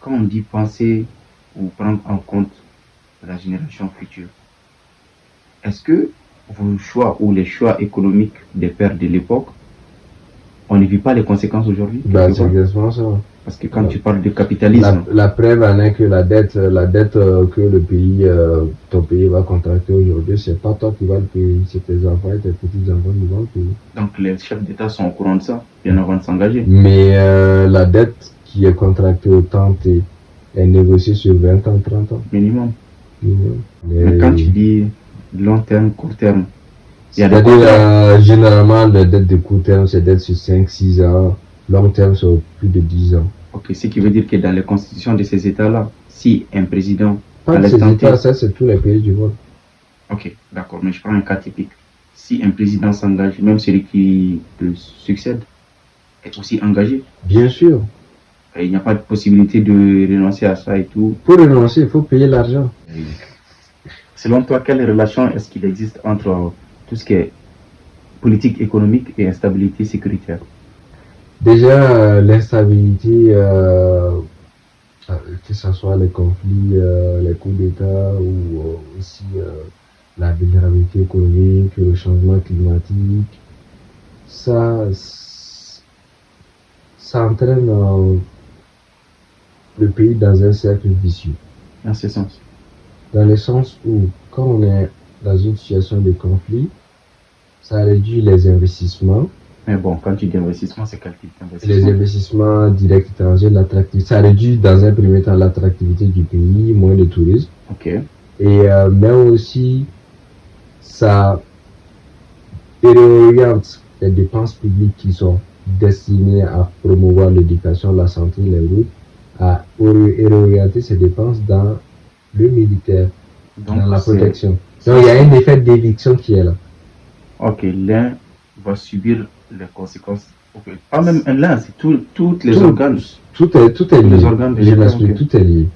Quand on dit penser ou prendre en compte la génération future, est-ce que vos choix ou les choix économiques des pères de l'époque, on ne vit pas les conséquences aujourd'hui? C'est exactement ça. Parce que quand tu parles de capitalisme... La preuve en est que la dette que le pays, ton pays va contracter aujourd'hui, c'est pas toi qui vas le payer, c'est tes enfants et tes petits-enfants qui vont le payer. Donc les chefs d'État sont au courant de ça, bien avant de s'engager. Mais la dette qui est contractée au temps est négociée sur 20 ans, 30 ans. Minimum. Mais quand tu dis long terme, court terme, c'est-à-dire, généralement, les dettes de court terme, c'est dettes sur 5-6 ans. Long terme, c'est plus de 10 ans. Ok, ce qui veut dire que dans les constitutions de ces États-là, si un président... Pas de ces États, ça, c'est tous les pays du monde. Ok, d'accord, mais je prends un cas typique. Si un président s'engage, même celui qui le succède, est aussi engagé. Bien sûr. Et il n'y a pas de possibilité de renoncer à ça et tout. Pour renoncer, il faut payer l'argent. Selon toi, quelle relation est-ce qu'il existe entre tout ce qui est politique économique et instabilité sécuritaire? Déjà, l'instabilité, que ce soit les conflits, les coups d'État ou aussi la vulnérabilité économique, le changement climatique, ça entraîne le pays dans un cercle vicieux. En ce sens. Dans le sens où, quand on est dans une situation de conflit, ça réduit les investissements. Mais bon, quand tu dis investissement, c'est quel type d'investissement? Les investissements directs étrangers, l'attractivité, ça réduit dans un premier temps l'attractivité du pays, moins de tourisme. Ok. Et même aussi, ça réoriente les dépenses publiques qui sont destinées à promouvoir l'éducation, la santé, les routes, à réorienter ces dépenses dans le militaire, Donc, dans la protection. Donc, il y a un effet d'éviction qui est là. Ok, l'un va subir les conséquences. Okay. Pas même l'un, c'est tous les organes. Tout est lié. Les organes de Je l'État, m'explique, ok. tout est lié.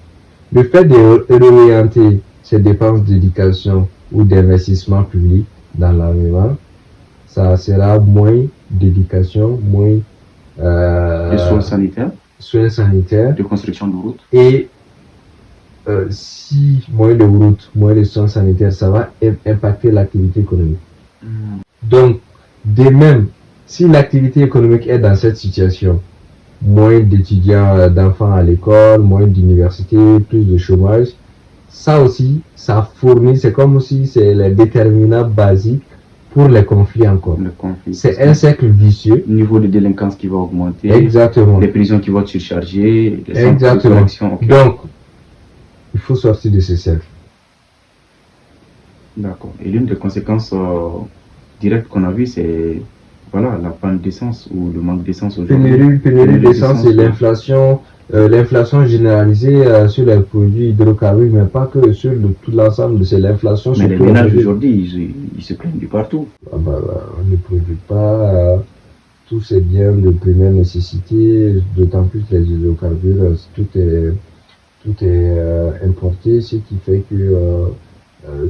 Le fait de réorienter ces dépenses d'éducation ou d'investissement public dans l'armement, ça sera moins d'éducation, moins De soins sanitaires, de construction de routes. Et si moins de routes, moins de soins sanitaires, ça va impacter l'activité économique. Donc, de même, si l'activité économique est dans cette situation, moins d'étudiants, d'enfants à l'école, moins d'universités, plus de chômage, ça aussi, ça fournit, c'est comme si c'est les déterminants basiques pour les conflits encore. C'est un cercle vicieux. Le niveau de délinquance qui va augmenter. Exactement. Les prisons qui vont surcharger. Les Exactement. Okay. Donc, il faut sortir de ce cercle. D'accord. Et l'une des conséquences directes qu'on a vues, c'est voilà, la panne d'essence ou le manque d'essence aujourd'hui. Pénurie d'essence et l'inflation généralisée sur les produits hydrocarbures, mais pas que sur tout l'ensemble, c'est l'inflation. Mais les ménages aujourd'hui, ils se plaignent de partout. On ne produit pas tous ces biens de première nécessité, d'autant plus les hydrocarbures, tout est importé, ce qui fait que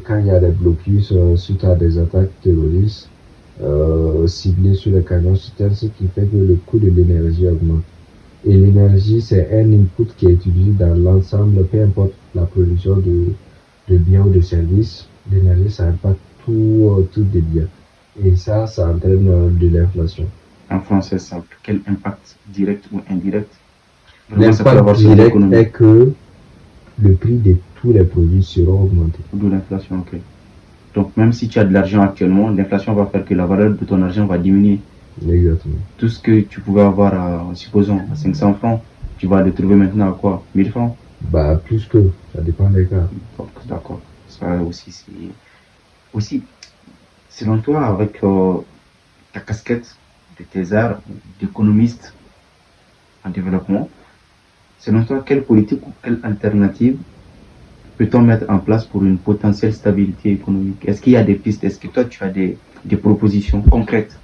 quand il y a des blocus suite à des attaques terroristes, ciblées sur les camions citernes, ce qui fait que le coût de l'énergie augmente. Et l'énergie, c'est un input qui est utilisé dans l'ensemble, peu importe la production de biens ou de services. L'énergie, ça impacte tout des biens. Et ça entraîne de l'inflation. En français, ça a quel impact direct ou indirect? L'impact direct est que le prix de tous les produits sera augmenté. De l'inflation, ok. Donc même si tu as de l'argent actuellement, l'inflation va faire que la valeur de ton argent va diminuer. Exactement. Tout ce que tu pouvais avoir, supposons, à 500 francs, tu vas le trouver maintenant à quoi? 1000 francs? Bah, plus que, ça dépend des cas. Donc, d'accord. Ça aussi, c'est... Aussi, selon toi, avec ta casquette de thésard, d'économiste en développement, selon toi, quelle politique ou quelle alternative peut-on mettre en place pour une potentielle stabilité économique? Est-ce qu'il y a des pistes? Est-ce que toi, tu as des propositions concrètes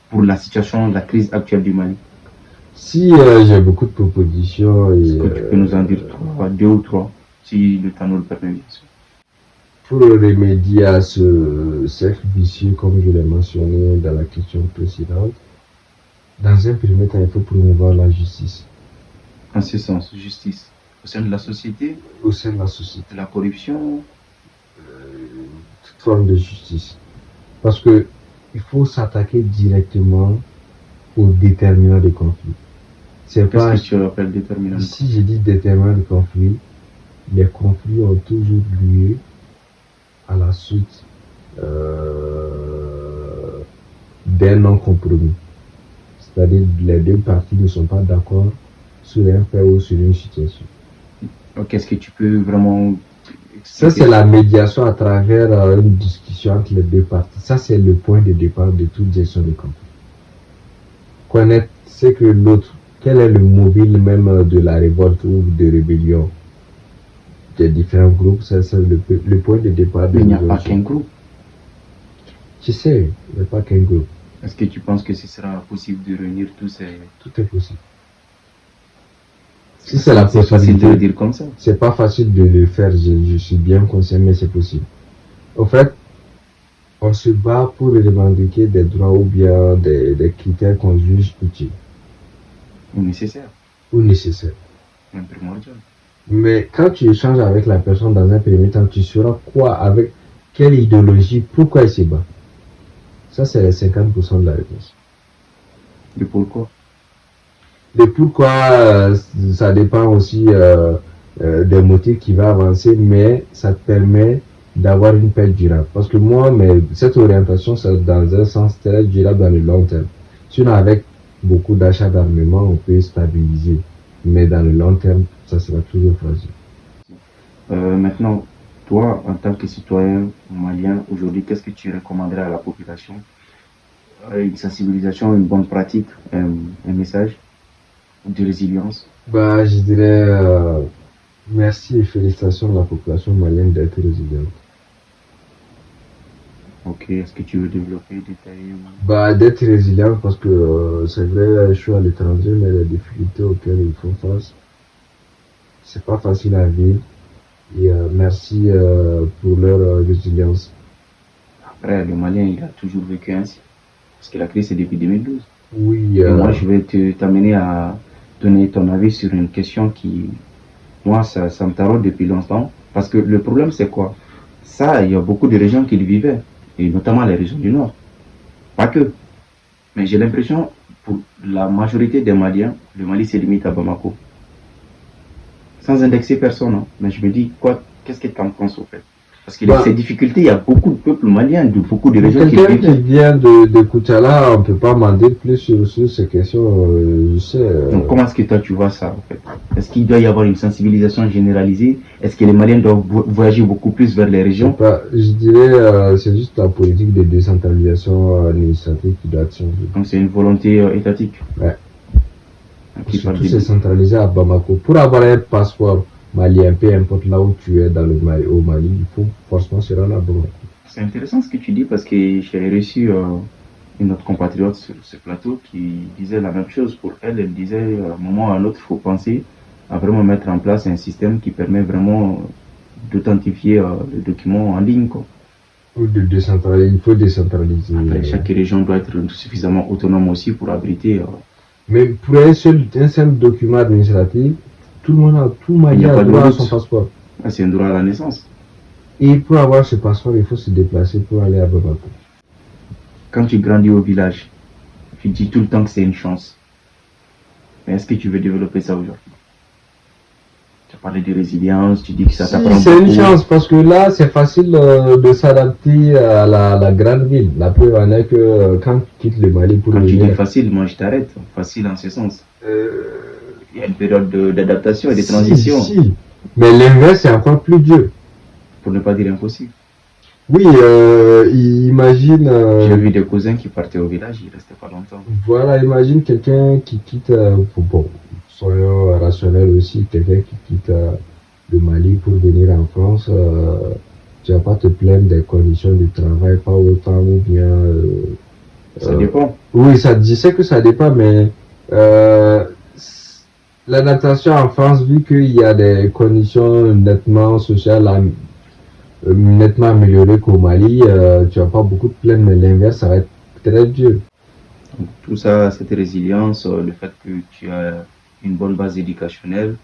pour la situation, la crise actuelle du Mali? Si j'ai beaucoup de propositions. Est-ce que tu peux nous en dire deux ou trois, si le temps nous le permet, bien sûr. Pour remédier à ce cercle vicieux, comme je l'ai mentionné dans la question précédente, dans un premier temps, il faut promouvoir la justice. En ce sens, justice. Au sein de la société? Au sein de la société. La corruption? Toute forme de justice. Parce que il faut s'attaquer directement aux déterminants des conflits. Qu'est-ce que tu appelles déterminants? Si je dis déterminants de conflits, les conflits ont toujours lieu à la suite d'un non-compromis. C'est-à-dire que les deux parties ne sont pas d'accord sur un fait ou sur une situation. Ok, est-ce que tu peux vraiment... Ça, c'est la médiation à travers une discussion entre les deux parties. Ça, c'est le point de départ de toute gestion de conflit. Connaître ce que l'autre, quel est le mobile même de la révolte ou de rébellion des différents groupes, ça, c'est le point de départ. Mais il n'y a pas qu'un groupe. Je sais, il n'y a pas qu'un groupe. Est-ce que tu penses que ce sera possible de réunir tous ces... Tout est possible. Si c'est la C'est facile de le possibilité, dire comme ça. c'est pas facile de le faire, je suis bien conscient, mais c'est possible. Au fait, on se bat pour revendiquer des droits ou bien des critères qu'on juge utiles Ou nécessaire, ou nécessaires. même primordial. Mais quand tu échanges avec la personne dans un premier temps, tu sauras quoi, avec quelle idéologie, pourquoi il se bat. Ça, c'est les 50% de la réponse. Et pourquoi? Et pourquoi, ça dépend aussi des motifs qui va avancer, mais ça te permet d'avoir une paix durable. Parce que moi, cette orientation, c'est dans un sens très durable dans le long terme. Sinon, avec beaucoup d'achats d'armement, on peut stabiliser. Mais dans le long terme, ça sera toujours fragile. Maintenant, toi, en tant que citoyen malien, aujourd'hui, qu'est-ce que tu recommanderais à la population? Une sensibilisation, une bonne pratique, un message de résilience? Bah, je dirais merci et félicitations à la population malienne d'être résiliente. Ok, est-ce que tu veux développer, détailler Bah, d'être résilient parce que c'est vrai, je suis à l'étranger, mais les difficultés auxquelles ils font face, c'est pas facile à vivre. Et merci pour leur résilience. Après, le Malien, il a toujours vécu ainsi. Parce que la crise, c'est depuis 2012. Oui, Et moi, je vais t'amener à donner ton avis sur une question qui, moi, ça me taraude depuis longtemps. Parce que le problème, c'est quoi? Ça, il y a beaucoup de régions qui le vivaient. Et notamment les régions du Nord. Pas que. Mais j'ai l'impression, pour la majorité des Maliens, le Mali se limite à Bamako. Sans indexer personne, hein. Mais je me dis, quoi, qu'est-ce que tu en penses au fait? Parce que Bah, ces difficultés, il y a beaucoup de peuples maliens, de beaucoup de pour régions qui quelqu'un qui vivent. vient de Koutala, on peut pas m'en dire plus sur ces questions. Je sais. Donc comment est-ce que toi tu vois ça en fait? Est-ce qu'il doit y avoir une sensibilisation généralisée? Est-ce que les Maliens doivent voyager beaucoup plus vers les régions? Je dirais c'est juste la politique de décentralisation administrative qui doit changer. Donc c'est une volonté étatique. Ouais. Qui Parce que parle tout des... c'est centralisé à Bamako. Pour avoir un passeport malien, peu importe là où tu es dans le Mali, au Mali, il faut forcément se rendre à Bamako. C'est intéressant ce que tu dis parce que j'ai reçu une autre compatriote sur ce plateau qui disait la même chose. Pour elle, elle disait à un moment ou à un autre, il faut penser à vraiment mettre en place un système qui permet vraiment d'authentifier les documents en ligne, quoi. Ou de décentraliser, il faut décentraliser. Après, chaque région doit être suffisamment autonome aussi pour abriter. Mais pour un simple document administratif, tout le monde tout Malien a droit à son passeport. C'est un droit à la naissance. Et pour avoir ce passeport, il faut se déplacer pour aller à Bamako. Quand tu grandis au village, tu dis tout le temps que c'est une chance. Mais est-ce que tu veux développer ça aujourd'hui? Tu as parlé de résilience, tu dis que ça t'apprend beaucoup. C'est une chance parce que là, c'est facile de s'adapter à la grande ville. La preuve en est que quand tu quittes le Mali pour Quand tu venir... dis facile, moi je t'arrête. Facile en ce sens. Il y a une période d'adaptation et de transition. Si. Mais l'inverse, c'est encore plus dur. Pour ne pas dire impossible. Oui, imagine... J'ai vu des cousins qui partaient au village, ils restaient pas longtemps. Voilà, imagine quelqu'un qui quitte... bon, soyons rationnels aussi, quelqu'un qui quitte le Mali pour venir en France, tu vas pas te plaindre des conditions de travail, pas autant ou bien... ça dépend. Oui, je sais que ça dépend, mais l'adaptation en France, vu qu'il y a des conditions nettement sociales nettement améliorées qu'au Mali, tu vas pas beaucoup te plaindre, mais l'inverse, ça va être très dur. Donc, tout ça, cette résilience, le fait que tu as une bonne base éducationnelle,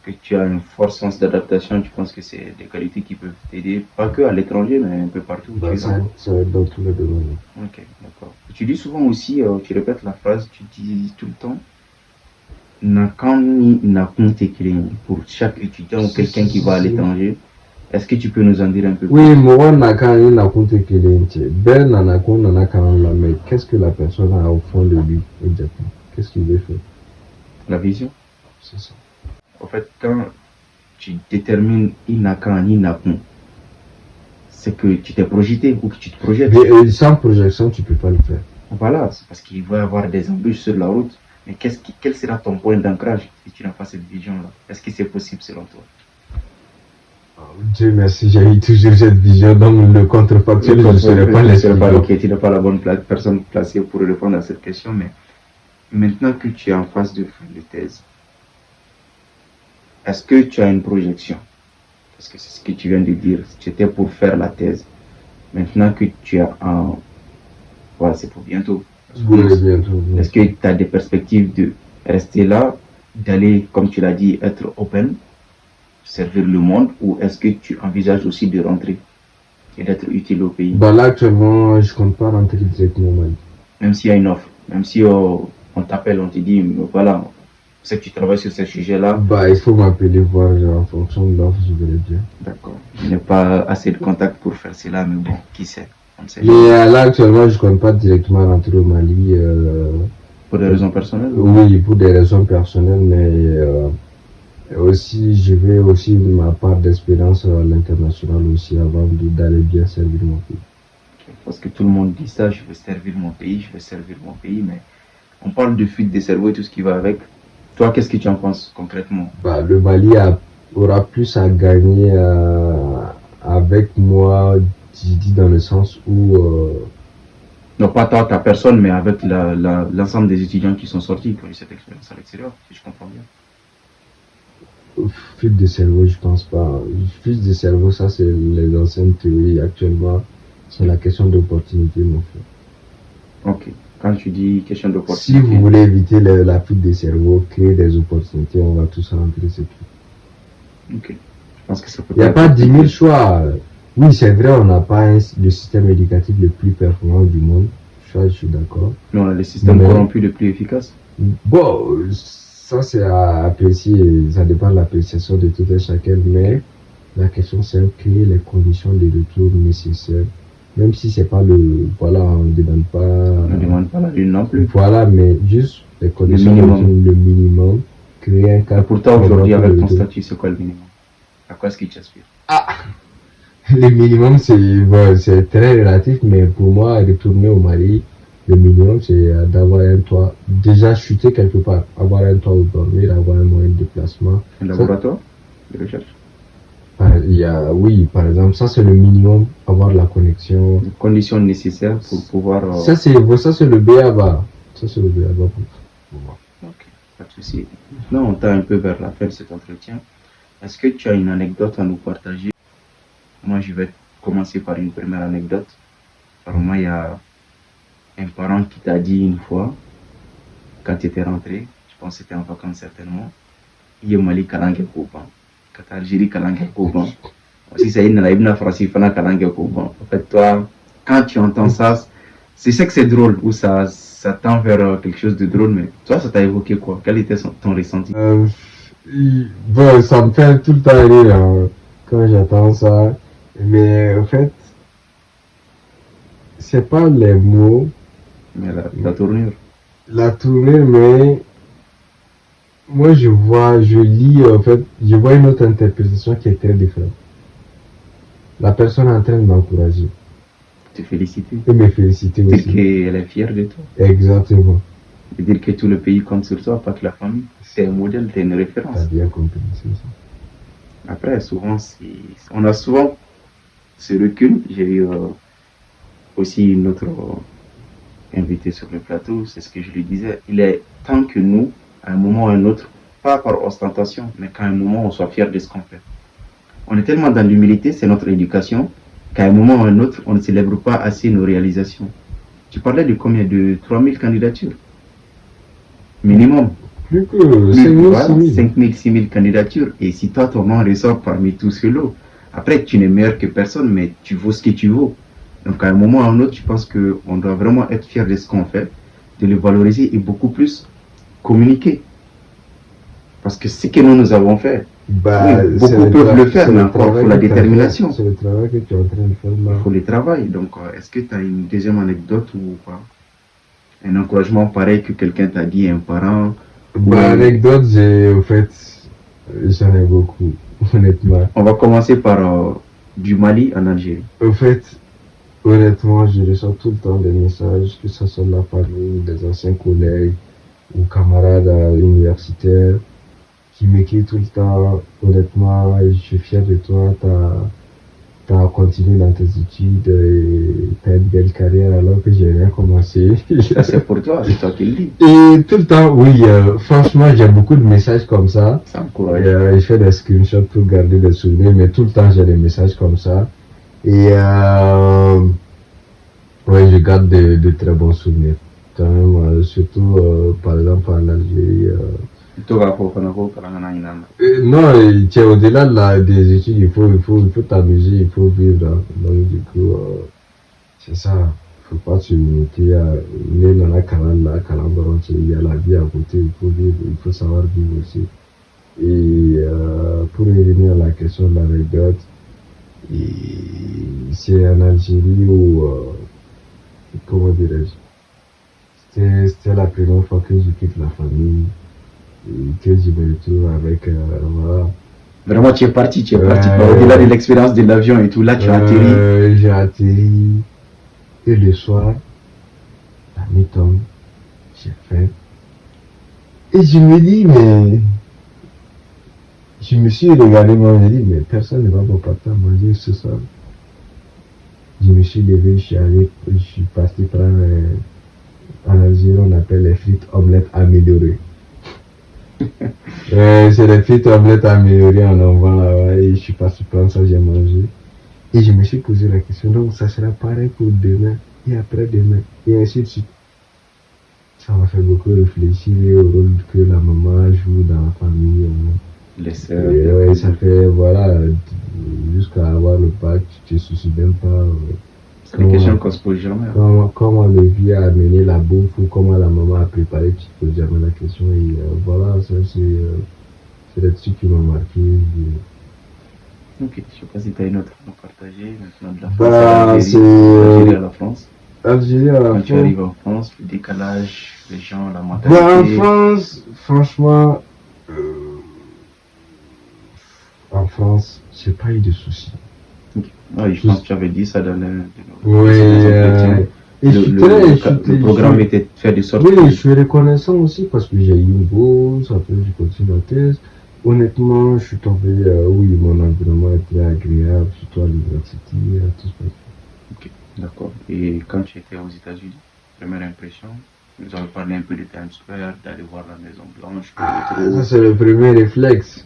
que tu as un fort sens d'adaptation, tu penses que c'est des qualités qui peuvent t'aider, pas que à l'étranger, mais un peu partout. Ça va être dans tous les domaines. Ok, d'accord. Tu dis souvent aussi, tu répètes la phrase, tu dis tout le temps, Nakani Nakunte Killing, pour chaque étudiant ou quelqu'un qui va à l'étranger. Est-ce que tu peux nous en dire un peu plus? Oui, moi, Nakani Nakunte Killing, Ben Nanakon Nanakan, mais qu'est-ce que la personne a au fond de lui, exactement? Qu'est-ce qu'il veut faire? La vision. C'est ça. En fait, quand tu détermines Inakan, Inakon, c'est que tu t'es projeté ou que tu te projettes. Mais sans projection, tu peux pas le faire. Voilà, c'est parce qu'il va y avoir des embûches sur la route. Mais quel sera ton point d'ancrage si tu n'as pas cette vision-là? Est-ce que c'est possible selon toi? Dieu merci, j'ai eu toujours cette vision, donc le contrefactuel, je ne serais pas l'expliquer. Ok, tu n'es pas la bonne personne placée pour répondre à cette question, mais maintenant que tu es en phase de fin de thèse, est-ce que tu as une projection? Parce que c'est ce que tu viens de dire, c'était pour faire la thèse. Maintenant que tu as un... Voilà, c'est pour bientôt. Oui, bientôt. Est-ce que tu as des perspectives de rester là, d'aller, comme tu l'as dit, être open, servir le monde, ou est-ce que tu envisages aussi de rentrer et d'être utile au pays? Bah là, actuellement, je compte pas rentrer directement au Mali. Même s'il y a une offre, même si on t'appelle, on te dit, voilà, c'est que tu travailles sur ce sujet-là. Bah, il faut m'appeler, voir en fonction de l'offre, je verrai bien. D'accord. Il n'y a pas assez de contacts pour faire cela, mais bon, qui sait, on ne sait Mais jamais. là, actuellement, je compte pas directement rentrer au Mali. Pour des raisons personnelles? Oui, pour des raisons personnelles, mais aussi, je veux aussi ma part d'expérience à l'international aussi avant d'aller bien servir mon pays. Parce que tout le monde dit ça, je veux servir mon pays, je veux servir mon pays, mais on parle de fuite des cerveaux et tout ce qui va avec. Toi, qu'est-ce que tu en penses concrètement? Bah, le Mali aura plus à gagner avec moi, je dis dans le sens où Non, pas tant ta personne, mais avec l'ensemble des étudiants qui sont sortis, qui ont eu cette expérience à l'extérieur, si je comprends bien. fuite de cerveau, je pense pas. Fuite de cerveau, ça c'est les anciennes théories. Actuellement, c'est la question d'opportunité, mon frère. Ok. Quand tu dis question Si d'opportunité, vous voulez éviter la fuite des cerveaux, créer des opportunités, on va tous rentrer, c'est tout. ok. Je pense que ça peut Il n'y a pas 10 000 compliqué. choix. Oui, c'est vrai, on n'a pas le système éducatif le plus performant du monde. Ça, je suis d'accord. Non, le système Mais- corrompu le plus efficace. Bon, ça c'est à apprécier, ça dépend de l'appréciation de tout un chacun, mais la question c'est de créer les conditions de retour nécessaires, même si c'est pas voilà, on ne demande On ne pas, demande pas la lune non plus. voilà, mais juste les conditions de minimum. retour, le minimum, créer un Et cadre. pourtant, aujourd'hui, favorable avec de ton retour. statut, c'est quoi le minimum? À quoi est-ce qu'il t'aspire? Le minimum c'est très relatif, mais pour moi, retourner au Mali, le minimum c'est d'avoir un toit, déjà chuter quelque part, avoir un toit où dormir, avoir un moyen de déplacement. Un laboratoire de recherche? Oui, par exemple, ça c'est le minimum, avoir la connexion. Les conditions nécessaires pour pouvoir. Ça c'est le B.A.B.A. Ça c'est le B.A.B.A. pour moi. Ok, pas de souci. Maintenant, on t'a un peu vers la fin de cet entretien. Est-ce que tu as une anecdote à nous partager? Moi, je vais commencer par une première anecdote. Alors, moi, il y a un parent qui t'a dit une fois, quand tu étais rentré, je pense que c'était en vacances certainement, il y a Mali Kalange Kouban. Quand Algérie Kalange Kouban. Si c'est une naïve France, il faut Kalange Kouban. En fait, toi, quand tu entends ça, c'est sais que c'est drôle ou ça tend vers quelque chose de drôle, mais toi, ça t'a évoqué quoi? Quel était ton ressenti? Bon, ça me fait tout le temps rire hein, quand j'entends ça. Mais en fait, c'est pas les mots, Mais la tournure. la tournée, mais moi je lis en fait, je vois une autre interprétation qui est très différente. La personne est en train de m'encourager Te féliciter. et me féliciter Dire aussi. qu'elle est fière de toi. Exactement. De dire que tout le pays compte sur toi, pas que la famille. C'est un modèle, c'est une référence. T'as bien compris, c'est ça. Après, souvent, on a souvent ce recul. J'ai eu aussi une autre invitée sur le plateau, c'est ce que je lui disais. Il est temps que nous, à un moment ou à un autre, pas par ostentation, mais qu'à un moment on soit fier de ce qu'on fait. On est tellement dans l'humilité, c'est notre éducation, qu'à un moment ou à un autre, on ne célèbre pas assez nos réalisations. Tu parlais de combien? De 3000 candidatures minimum. Plus que 5 000, Voilà, 6 000. 5 000, 6 000 candidatures. Et si toi, ton nom ressort parmi tous ce lot, après, tu n'es meilleur que personne, mais tu vaux ce que tu vaux. Donc, à un moment ou à un autre, je pense qu'on doit vraiment être fier de ce qu'on fait, de le valoriser et beaucoup plus communiquer. Parce que ce que nous avons fait, Bah, oui, c'est beaucoup peuvent le faire, c'est mais le encore, il faut travail la que tu as fait. détermination. C'est le travail que tu es en train de faire là. Il faut le travail. Donc, est-ce que tu as une deuxième anecdote ou pas? Un encouragement pareil que quelqu'un t'a dit, un parent? Bah, anecdote, au fait, j'en ai beaucoup, honnêtement. On va commencer par du Mali en Algérie. Au fait, honnêtement, je reçois tout le temps des messages, que ce soit de la famille, des anciens collègues ou camarades universitaires, qui m'écrit tout le temps, honnêtement, je suis fier de toi, t'as continué dans tes études, t'as une belle carrière alors que j'ai rien commencé. Ça, c'est pour toi, c'est toi qui le dis. Et tout le temps, oui, franchement, j'ai beaucoup de messages comme ça. Ça encourage. Je fais des screenshots pour garder des souvenirs, mais tout le temps, j'ai des messages comme ça. Et ouais, je garde de très bons souvenirs. Quand même, surtout, par exemple, en Algérie. Non, tu es au-delà des études, il faut t'amuser, il faut vivre. Hein. Donc, du coup, c'est ça. Faut pas se limiter à dans la calambaron, il y a la vie à côté, il faut vivre, il faut savoir vivre aussi. Et pour revenir à la question de l'anecdote, c'est en Algérie où, comment dirais-je, c'était la première fois que je quitte la famille, et que je me retrouve avec, voilà. Vraiment, tu es parti. Au-delà de l'expérience de l'avion et tout, là, tu as atterri. J'ai atterri, et le soir, la nuit tombe, j'ai faim. Et je me dis, mais je me suis regardé, moi, je me dis, mais personne ne va me partir à manger ce soir. Je me suis levé, je suis parti prendre, en Algérie, on appelle les frites omelettes améliorées. C'est les frites omelettes améliorées en envoi là-bas, et je suis parti prendre ça, j'ai mangé. Et je me suis posé la question, donc ça sera pareil pour demain, et après-demain, et ainsi de suite. Ça m'a fait beaucoup réfléchir au rôle que la maman joue dans la famille. Les sœurs. Et ouais, ça fait, voilà, jusqu'à avoir le bac, tu te soucies même pas. C'est des questions qu'on se pose jamais. Comment le vieux a amené la bouffe ou comment la maman a préparé, tu te poses jamais la question. Et voilà, ça c'est des trucs qui m'ont marqué. Ok, je sais pas si tu as une autre à partager maintenant de la France Algérie à la France. Algérie à la France. Quand tu arrives en France, le décalage, les gens, la mentalité. En France, franchement, en France, j'ai pas eu de soucis. Okay. Ouais, je pense que tu avais dit ça dans les entretiens. Et le programme était fait de sorte que... Oui, je suis reconnaissant aussi parce que j'ai eu une bourse, après j'ai continué ma thèse. Honnêtement, je suis tombé, oui, mon environnement était agréable, surtout à l'université, tout ça. Ok, d'accord. Et quand tu étais aux États-Unis, première impression, nous avons parlé un peu de Times Square, d'aller voir la Maison Blanche. Ça c'est le premier réflexe.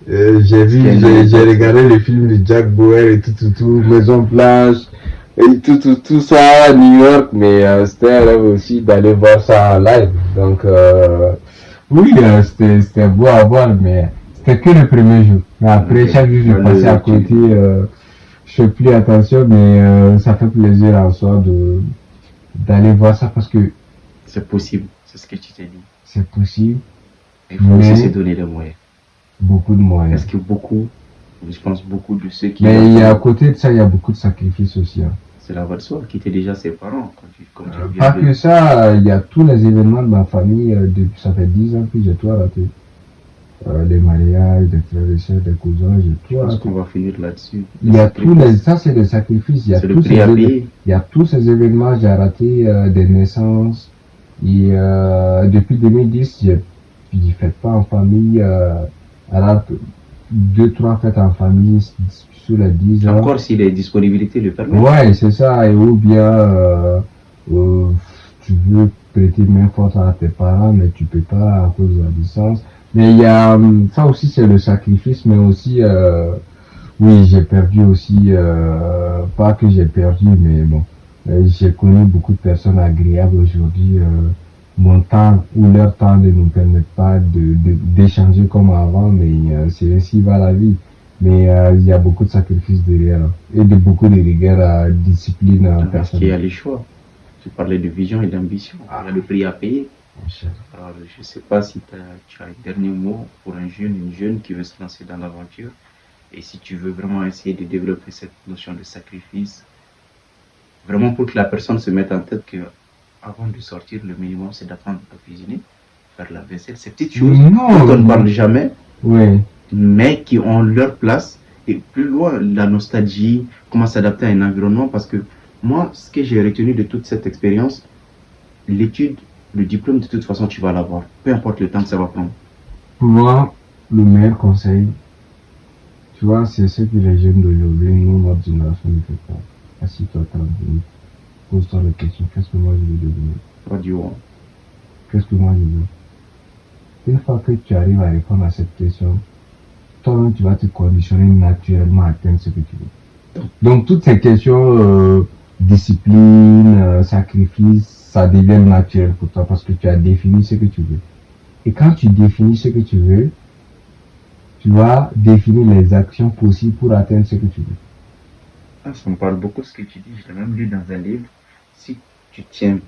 J'ai regardé le film de Jack Bauer et tout, Maison Blanche et tout ça à New York, mais c'était un rêve aussi d'aller voir ça en live. Donc oui, c'était beau à voir, mais c'était que le premier jour. Mais après, chaque jour, je passais à côté, je fais plus attention, mais ça fait plaisir en soi d'aller voir ça parce que c'est possible, c'est ce que tu t'es dit. C'est possible. Il faut aussi se donner les moyens. Beaucoup de moyens. Parce que je pense beaucoup de ceux qui... Mais à côté de ça, il y a beaucoup de sacrifices aussi. Hein. C'est la voie de soi, quitter déjà ses parents. Pas que ça, il y a tous les événements de ma famille, ça fait 10 ans que j'ai tout raté. Les mariages, des frères et sœurs, des cousins, j'ai tout raté. Je pense qu'on va finir là-dessus. Il y a ça c'est des sacrifices. Il y a tous ces événements, j'ai raté des naissances. Et depuis 2010, je ne fais pas en famille. Alors, 2-3 fêtes en famille sur les 10 ans. Encore si les disponibilités le permettent. Ouais, c'est ça. Et ou bien tu veux prêter main forte à tes parents, mais tu peux pas à cause de la distance. Mais il y a ça aussi, c'est le sacrifice, mais aussi oui, j'ai perdu aussi, pas que j'ai perdu, mais bon, j'ai connu beaucoup de personnes agréables aujourd'hui. Mon temps ou leur temps ne nous permettent pas d'échanger comme avant, mais c'est ainsi va la vie. Mais il y a beaucoup de sacrifices derrière et beaucoup de rigueur à discipline en parce qu'il y a les choix. Tu parlais de vision et d'ambition. Il y a le prix à payer. Alors, je ne sais pas si tu as un dernier mot pour un jeune, une jeune qui veut se lancer dans l'aventure. Et si tu veux vraiment essayer de développer cette notion de sacrifice, vraiment pour que la personne se mette en tête que avant de sortir, le minimum c'est d'apprendre à cuisiner, faire la vaisselle, ces petites choses dont on ne parle jamais, mais qui ont leur place. Et plus loin, la nostalgie, comment s'adapter à un environnement, parce que moi, ce que j'ai retenu de toute cette expérience, l'étude, le diplôme, de toute façon, tu vas l'avoir, peu importe le temps que ça va prendre. Souvent, le meilleur conseil, tu vois, c'est ce que les jeunes d'aujourd'hui, nous, notre génération ne fait pas. Assis-toi 30 minutes, pose-toi la question, qu'est-ce que moi je veux devenir? What do you want? Qu'est-ce que moi je veux? Une fois que tu arrives à répondre à cette question, toi-même, tu vas te conditionner naturellement à atteindre ce que tu veux. Donc, toutes ces questions, discipline, sacrifice, ça devient naturel pour toi parce que tu as défini ce que tu veux. Et quand tu définis ce que tu veux, tu vas définir les actions possibles pour atteindre ce que tu veux. Ah, ça me parle beaucoup ce que tu dis. Je l'ai même lu dans un livre. Si tu tiens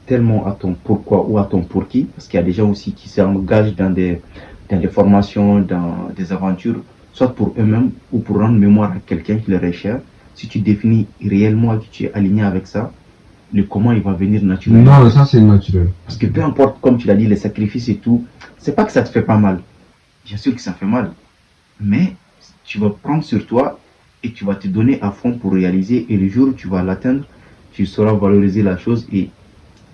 tellement à ton pourquoi ou à ton pour qui, parce qu'il y a des gens aussi qui s'engagent dans des formations, dans des aventures, soit pour eux-mêmes ou pour rendre mémoire à quelqu'un qui leur est cher. Si tu définis réellement que tu es aligné avec ça, le comment il va venir naturellement. Non, ça c'est naturel. Parce que peu importe, comme tu l'as dit, les sacrifices et tout, c'est pas que ça te fait pas mal. Bien sûr que ça fait mal. Mais tu vas prendre sur toi et tu vas te donner à fond pour réaliser. Et le jour où tu vas l'atteindre, tu sauras valoriser la chose. Et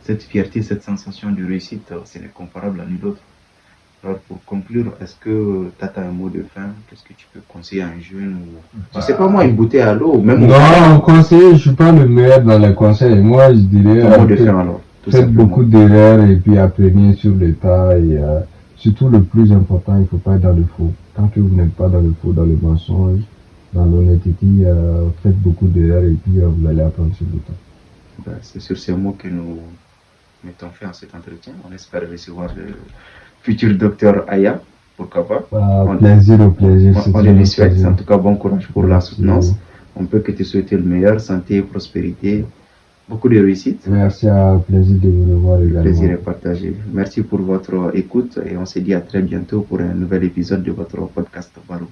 cette fierté, cette sensation de réussite, c'est incomparable à nul autre. Alors pour conclure, est-ce que tu as un mot de fin? Qu'est-ce que tu peux conseiller à un jeune ou... Je sais pas moi, une bouteille à l'eau, même non, conseiller, je suis pas le meilleur dans les conseils. Moi, je dirais, un mot de fin alors. Faites beaucoup d'erreurs et puis apprenez sur le tas. Et surtout le plus important, il ne faut pas être dans le faux. Tant que vous n'êtes pas dans le faux, dans le mensonge, dans l'honnêteté, faites beaucoup d'erreurs et puis vous allez apprendre sur le tas. Ben, c'est sur ces mots que nous mettons fin à cet entretien. On espère recevoir le futur docteur Aya. Pourquoi pas? Plaisir au plaisir. On lui souhaite en tout cas bon courage pour la soutenance. On peut que te souhaiter le meilleur, santé, prospérité, beaucoup de réussite. Merci, plaisir de vous revoir également. Le plaisir est partagé. Merci pour votre écoute et on se dit à très bientôt pour un nouvel épisode de votre podcast Barreau.